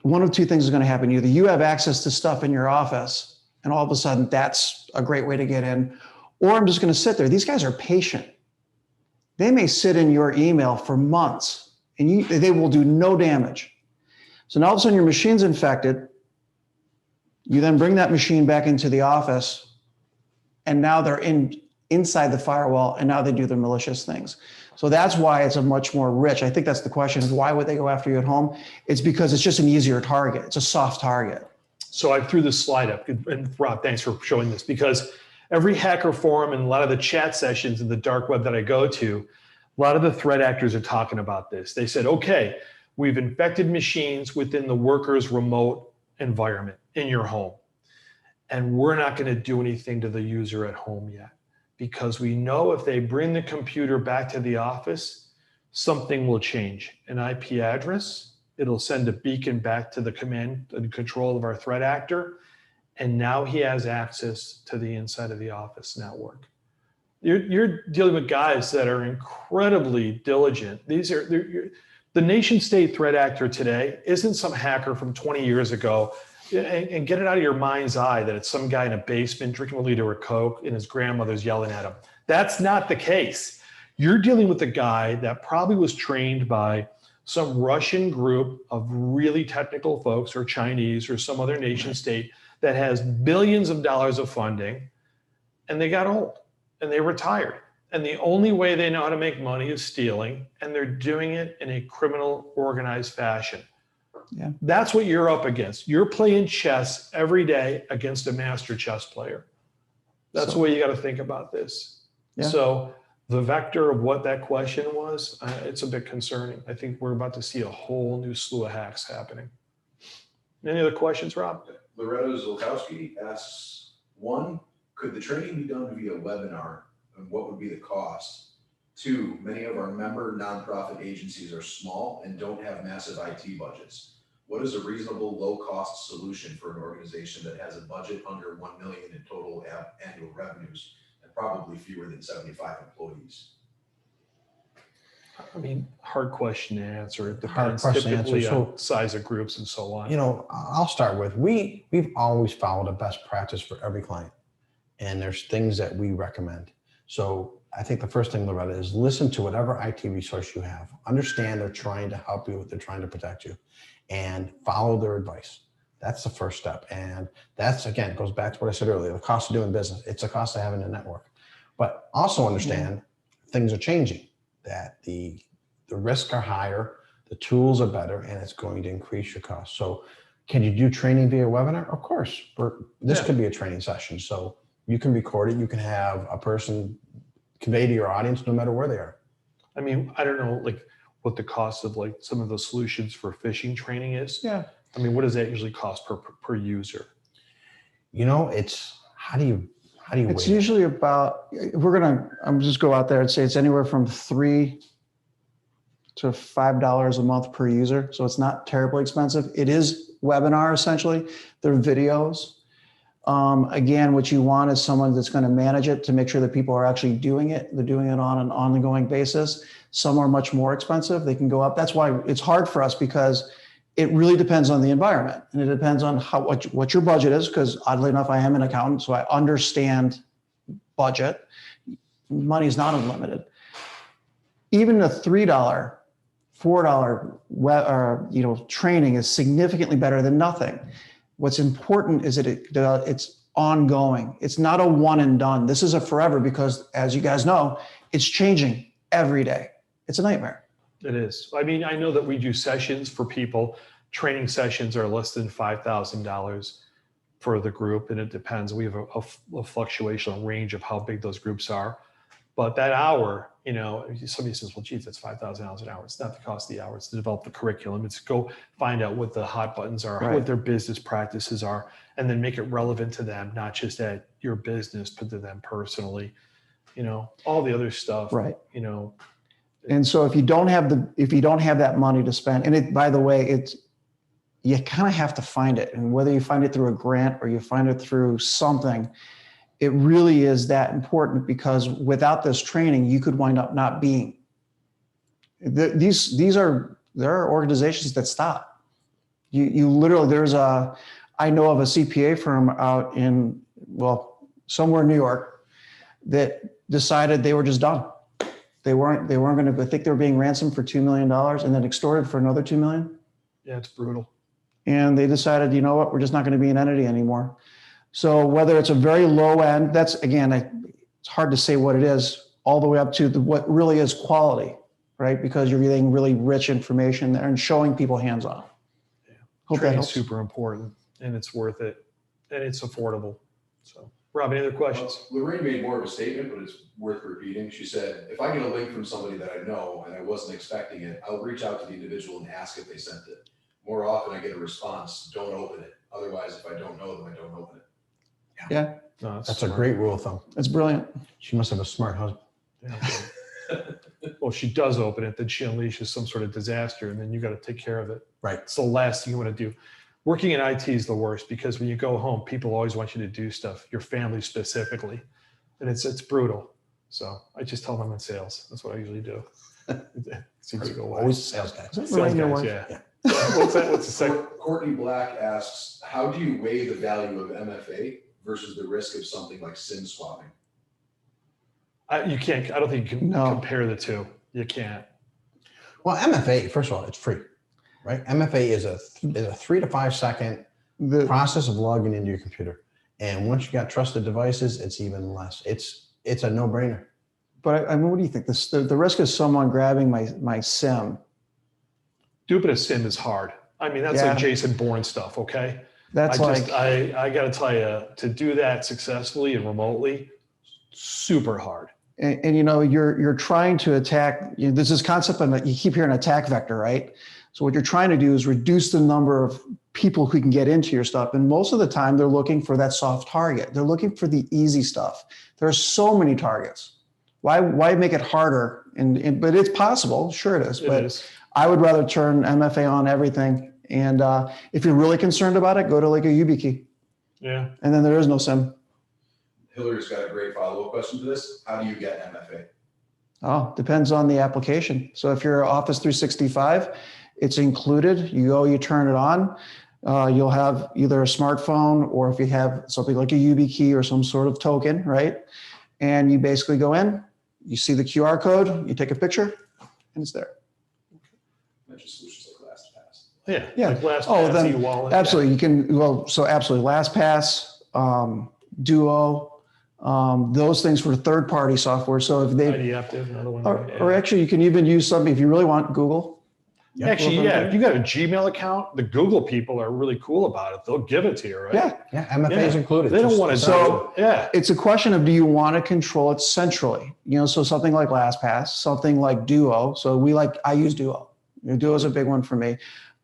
One of two things is going to happen. Either you have access to stuff in your office and all of a sudden that's a great way to get in, or I'm just going to sit there. These guys are patient. They may sit in your email for months and they will do no damage. So now all of a sudden your machine's infected. You then bring that machine back into the office and now they're inside the firewall and now they do their malicious things. So that's why it's a much more rich. I think that's the question, is why would they go after you at home? It's because it's just an easier target. It's a soft target. So I threw this slide up, and Rob, thanks for showing this, because every hacker forum and a lot of the chat sessions in the dark web that I go to, a lot of the threat actors are talking about this. They said, okay, we've infected machines within the worker's remote environment in your home, and we're not going to do anything to the user at home yet, because we know if they bring the computer back to the office, something will change. An IP address, it'll send a beacon back to the command and control of our threat actor, and now he has access to the inside of the office network. You're dealing with guys that are incredibly diligent. The nation state threat actor today isn't some hacker from 20 years ago. And get it out of your mind's eye that it's some guy in a basement drinking a liter of Coke and his grandmother's yelling at him. That's not the case. You're dealing with a guy that probably was trained by some Russian group of really technical folks, or Chinese, or some other nation state that has billions of dollars of funding, and they got old and they retired. And the only way they know how to make money is stealing, and they're doing it in a criminal, organized fashion. Yeah. That's what you're up against. You're playing chess every day against a master chess player. That's the way you got to think about this. Yeah. So the vector of what that question was, it's a bit concerning. I think we're about to see a whole new slew of hacks happening. Any other questions, Rob? Loretta Zolkowski asks, one, could the training be done via webinar, and what would be the cost? Two, many of our member nonprofit agencies are small and don't have massive IT budgets. What is a reasonable low-cost solution for an organization that has a budget under 1 million in total annual revenues and probably fewer than 75 employees? I mean, hard question to answer. It Hard depends question to typically answer. on size of groups and so on. You know, I'll start with, we've always followed a best practice for every client, and there's things that we recommend. So I think the first thing, Loretta, is listen to whatever IT resource you have. Understand they're trying to help you, they're trying to protect you, and follow their advice. That's the first step. And that's, again, goes back to what I said earlier, the cost of doing business. It's a cost of having a network. But also understand things are changing, that the risks are higher, the tools are better, and it's going to increase your cost. So can you do training via webinar? Of course. This could be a training session. So you can record it. You can have a person convey to your audience no matter where they are. I mean, I don't know, like, what the cost of like some of the solutions for phishing training is. Yeah. I mean, what does that usually cost per user? You know, it's how do you It's weight it? usually about, I'm just go out there and say it's anywhere from $3 to $5 a month per user. So it's not terribly expensive. It is webinar, essentially. They're videos. Again, what you want is someone that's going to manage it to make sure that people are actually doing it. They're doing it on an ongoing basis. Some are much more expensive. They can go up. That's why it's hard for us, because it really depends on the environment, and it depends on what your budget is. Because oddly enough, I am an accountant, so I understand budget. Money is not unlimited. Even a $3, $4 training is significantly better than nothing. What's important is that it's ongoing. It's not a one and done. This is a forever, because as you guys know, it's changing every day. It's a nightmare. It is. I mean, I know that we do sessions for people. Training sessions are less than $5,000 for the group, and it depends. We have a fluctuation, a range of how big those groups are. But that hour, somebody says, well, geez, that's $5,000 an hour. It's not the cost of the hour. It's to develop the curriculum. It's go find out what the hot buttons are, Right. what their business practices are, and then make it relevant to them, not just at your business, but to them personally. All the other stuff. Right. And And so if you don't have that money to spend, and by the way, you kind of have to find it. And whether you find it through a grant or you find it through something, it really is that important, because without this training, you could wind up not being. There are organizations that stop. You literally, I know of a CPA firm out in, well, somewhere in New York that decided they were just done. They weren't going to, I think they were being ransomed for $2 million and then extorted for another $2 million. Yeah, it's brutal. And they decided, you know what, we're just not going to be an entity anymore. So whether it's a very low end, that's, again, it's hard to say what it is, all the way up to what really is quality, right? Because you're getting really rich information there and showing people hands-on. Yeah. Hope that Training's helps. super important, and it's worth it, and it's affordable. So, Rob, any other questions? Lorraine made more of a statement, but it's worth repeating. She said, if I get a link from somebody that I know and I wasn't expecting it, I'll reach out to the individual and ask if they sent it. More often I get a response, don't open it. Otherwise, if I don't know them, I don't open it. Yeah, No, That's smart. a great rule of thumb. it's brilliant. She must have a smart husband. Yeah. Well, if she does open it, then she unleashes some sort of disaster, and then you got to take care of it. Right. It's the last thing you want to do. Working in IT is the worst, because when you go home, people always want you to do stuff, your family specifically, and it's brutal. So I just tell them I'm in sales. That's what I usually do. It seems to go away. Always a sales guy. Is that Sales Lorraine, your guys, wife? yeah. Yeah. What's that? What's the second? Courtney Black asks, how do you weigh the value of MFA versus the risk of something like SIM swapping? You can't. I don't think you can No. compare the two. You can't. Well, MFA, first of all, it's free, right? MFA is a 3 to 5 second process of logging into your computer. And once you got trusted devices, it's even less. It's a no-brainer. But I mean, what do you think? The risk of someone grabbing my SIM, Duping a SIM is hard. I mean, that's Yeah. like Jason Bourne stuff. Okay. that's I got to tell you, to do that successfully and remotely, super hard. and you know, you're trying to attack, there's this concept of, you keep hearing attack vector, right? So what you're trying to do is reduce the number of people who can get into your stuff. And most of the time they're looking for that soft target. They're looking for the easy stuff. There are so many targets. Why make it harder? But it's possible. Sure it is. It But is. I would rather turn MFA on everything. And if you're really concerned about it, go to like a YubiKey. Yeah. And then there is no SIM. Hillary's got a great follow-up question to this. How do you get MFA? Oh, depends on the application. So if you're Office 365, it's included. You go, you turn it on. You'll have either a smartphone, or if you have something like a YubiKey or some sort of token, right? And you basically go in, you see the QR code, you take a picture, and it's there. Mention solutions like LastPass. Yeah. Yeah. Like LastPass, Oh, then e-wallet. absolutely. You can, well, so absolutely. LastPass, Duo, those things for third-party software. So if Yeah. they, ID Active, another one. or actually you can even use something if you really want Google. Yeah. Actually, yeah. If you got a Gmail account, the Google people are really cool about it. They'll give it to you, right? Yeah. Yeah, MFA is Yeah. included. They don't Just- want to. So- yeah. It's a question of, do you want to control it centrally? So something like LastPass, something like Duo. So I use Duo. Duo is a big one for me.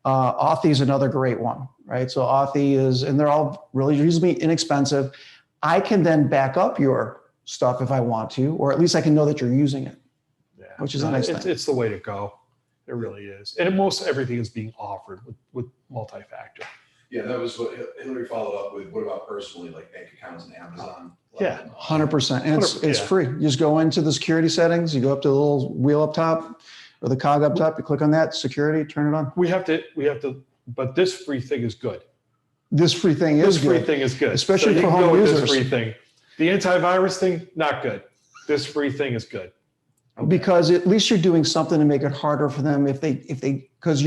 Authy is another great one, right? So Authy is, and they're all really reasonably inexpensive. I can then back up your stuff if I want to, or at least I can know that you're using it. Yeah. Which is a nice thing. It's the way to go. It really is. And most everything is being offered with multi-factor. Yeah, that was what Hillary followed up with. What about personally, like bank accounts and Amazon? Yeah. 100%. And it's 100%, yeah. free. You just go into the security settings, you go up to the little wheel up top or the cog up top, you click on that, security, turn it on. We have to, but this free thing is good. This free thing is This free good. thing is good. Especially you for can home go with users. This free thing. The antivirus thing, not good. This free thing is good. Okay. Because at least you're doing something to make it harder for them because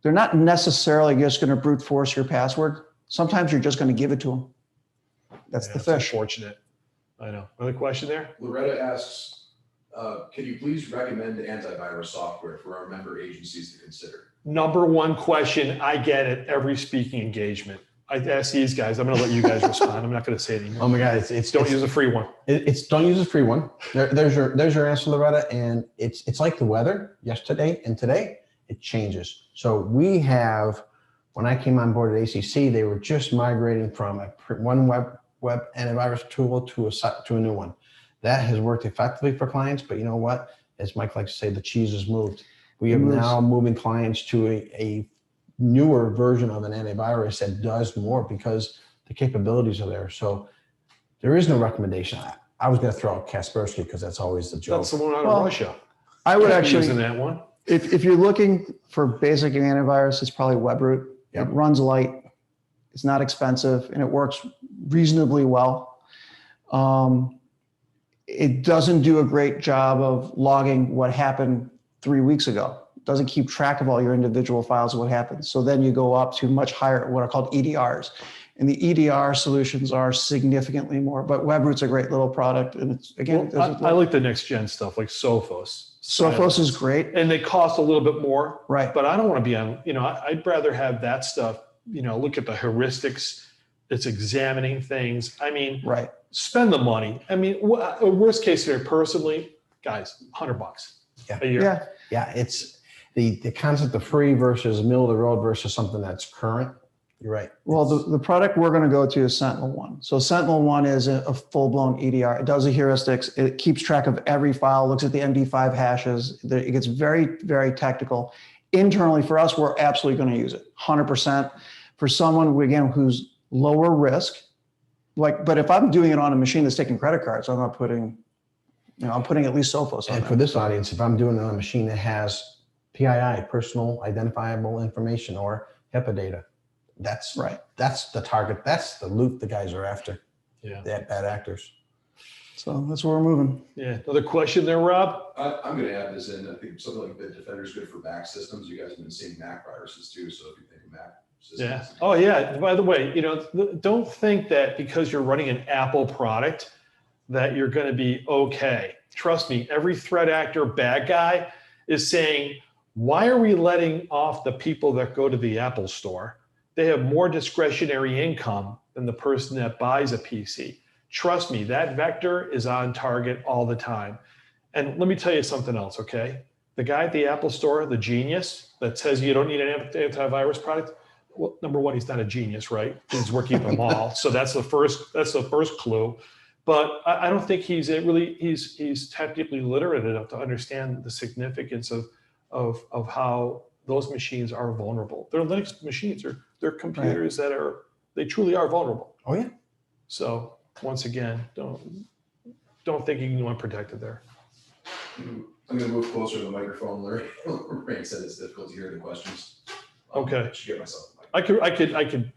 they're not necessarily just going to brute force your password. Sometimes you're just going to give it to them. That's Yeah, the it's fish. unfortunate. I know. Another question there? Loretta asks, can you please recommend antivirus software for our member agencies to consider? Number one question I get at every speaking engagement. I ask these guys. I'm going to let you guys respond. I'm not going to say it anymore. Oh my God, it's Don't use a free one. It's don't use a free one. There's your answer, Loretta. And it's like the weather. Yesterday and today, it changes. So we have, when I came on board at ACC, they were just migrating from one web antivirus tool to a new one. That has worked effectively for clients. But you know what? As Mike likes to say, the cheese has moved. We are now moving clients to a newer version of an antivirus that does more because the capabilities are there. So there is no recommendation. I was going to throw out Kaspersky because that's always the joke. That's the one out of Well, Russia. I would Can't be actually, using that one. if you're looking for basic antivirus, it's probably WebRoot. Yep. It runs light, it's not expensive, and it works reasonably well. It doesn't do a great job of logging what happened 3 weeks ago. It doesn't keep track of all your individual files of what happened. So then you go up to much higher, what are called EDRs. And the EDR solutions are significantly more, but WebRoot's a great little product. And it's, again, Well, I like the next gen stuff like Sophos. Sophos is great. And they cost a little bit more, Right. but I don't want to be on, I'd rather have that stuff, look at the heuristics. It's examining things. I mean, Right. spend the money. I mean, worst case scenario, personally, guys, $100 a year. Yeah. Yeah, it's the concept of free versus middle of the road versus something that's current. You're right. Well, the product we're going to go to is Sentinel One. So Sentinel One is a full-blown EDR. It does the heuristics. It keeps track of every file, looks at the MD5 hashes. It gets very, very technical. Internally, for us, we're absolutely going to use it, 100%. For someone, again, who's lower risk, but if I'm doing it on a machine that's taking credit cards, I'm not putting, I'm putting at least Sophos on And it. for this audience, if I'm doing it on a machine that has PII, personal identifiable information, or HIPAA data, that's Right. That's the target. That's the loop the guys are after. Yeah. They're bad actors. So that's where we're moving. Yeah. Another question there, Rob? I'm going to add this in. I think something like Bitdefender is good for Mac systems. You guys have been seeing Mac viruses too. So if you think of Mac systems. Yeah. Oh, yeah. By the way, don't think that because you're running an Apple product that you're going to be okay. Trust me, every threat actor, bad guy is saying, why are we letting off the people that go to the Apple store? They have more discretionary income than the person that buys a PC. Trust me, that vector is on target all the time. And let me tell you something else, okay? The guy at the Apple store, the genius that says you don't need an antivirus product, well, number one, he's not a genius, right? He's working at the mall. So that's the first clue. But I don't think he's technically literate enough to understand the significance of how those machines are vulnerable. They're Linux machines, they're computers that they truly are vulnerable. Oh yeah. So once again, don't think you can go unprotected there. I'm going to move closer to the microphone. Larry said it's difficult to hear the questions. Okay. I should get myself a mic. I could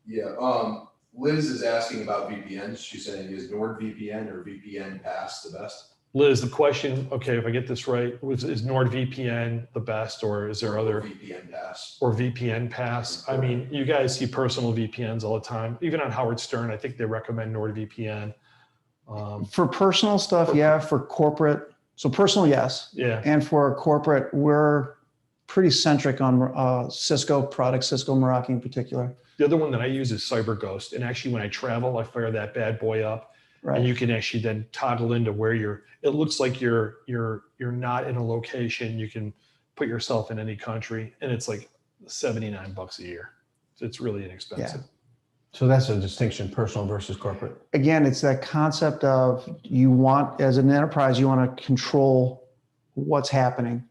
Yeah. Liz is asking about VPNs. She's saying, is NordVPN or VPN Pass the best? Liz, the question, okay, if I get this right, is NordVPN the best, or is there other, VPN Pass. or VPN Pass? I mean, you guys see personal VPNs all the time. Even on Howard Stern, I think they recommend NordVPN. For personal stuff, yeah. For corporate, so personal, yes. Yeah. And for corporate, we're pretty centric on Cisco products, Cisco Meraki in particular. The other one that I use is CyberGhost. And actually, when I travel, I fire that bad boy up. Right. And you can actually then toggle into where it looks like you're not in a location. You can put yourself in any country, and it's like $79 a year. So it's really inexpensive. Yeah. So that's a distinction, personal versus corporate. Again, it's that concept of you want, as an enterprise, you want to control what's happening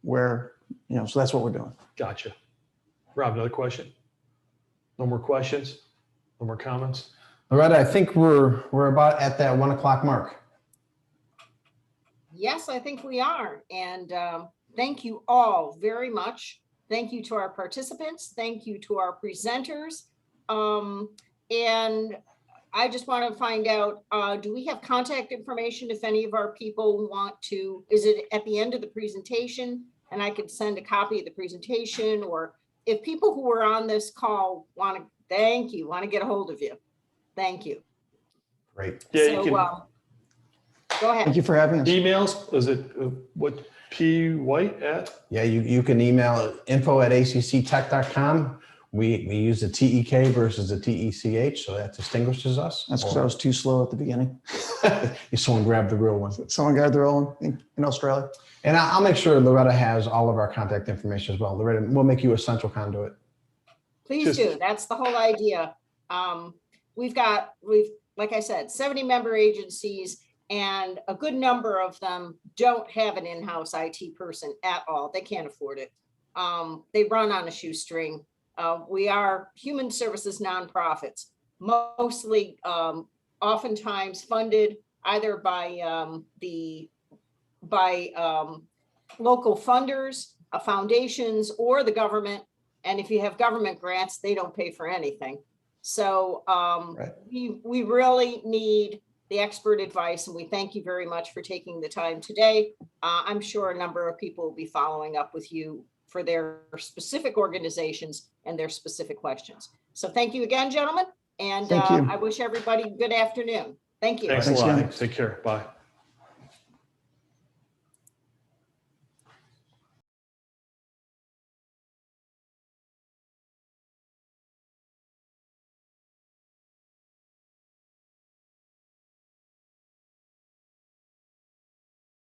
where, so that's what we're doing. Gotcha. Rob, another question? No more questions? No more comments? Loretta, I think we're about at that 1 o'clock mark. Yes, I think we are. And thank you all very much. Thank you to our participants. Thank you to our presenters. And I just want to find out, do we have contact information if any of our people want to, is it at the end of the presentation? And I could send a copy of the presentation, or if people who are on this call want to get a hold of you. Thank you. Great. Yeah, So, you can go ahead. Thank you for having us. emails. Is it what P White at? Yeah, you can email info@acctech.com. We use the TEK versus the TECH, so that distinguishes us. That's because I was too slow at the beginning. Someone grabbed the real one. Someone got their own in Australia. And I'll make sure Loretta has all of our contact information as well. Loretta, we'll make you a central conduit. Please do. That's the whole idea. We've like I said, 70 member agencies, and a good number of them don't have an in-house IT person at all. They can't afford it. they run on a shoestring. We are human services nonprofits, mostly oftentimes funded either by local funders, foundations, or the government. And if you have government grants, they don't pay for anything. So we really need the expert advice, and we thank you very much for taking the time today. I'm sure a number of people will be following up with you for their specific organizations and their specific questions. So thank you again, gentlemen. And Thank you. I wish everybody good afternoon. Thank you. Thanks a Thanks lot. again. Take care. Bye.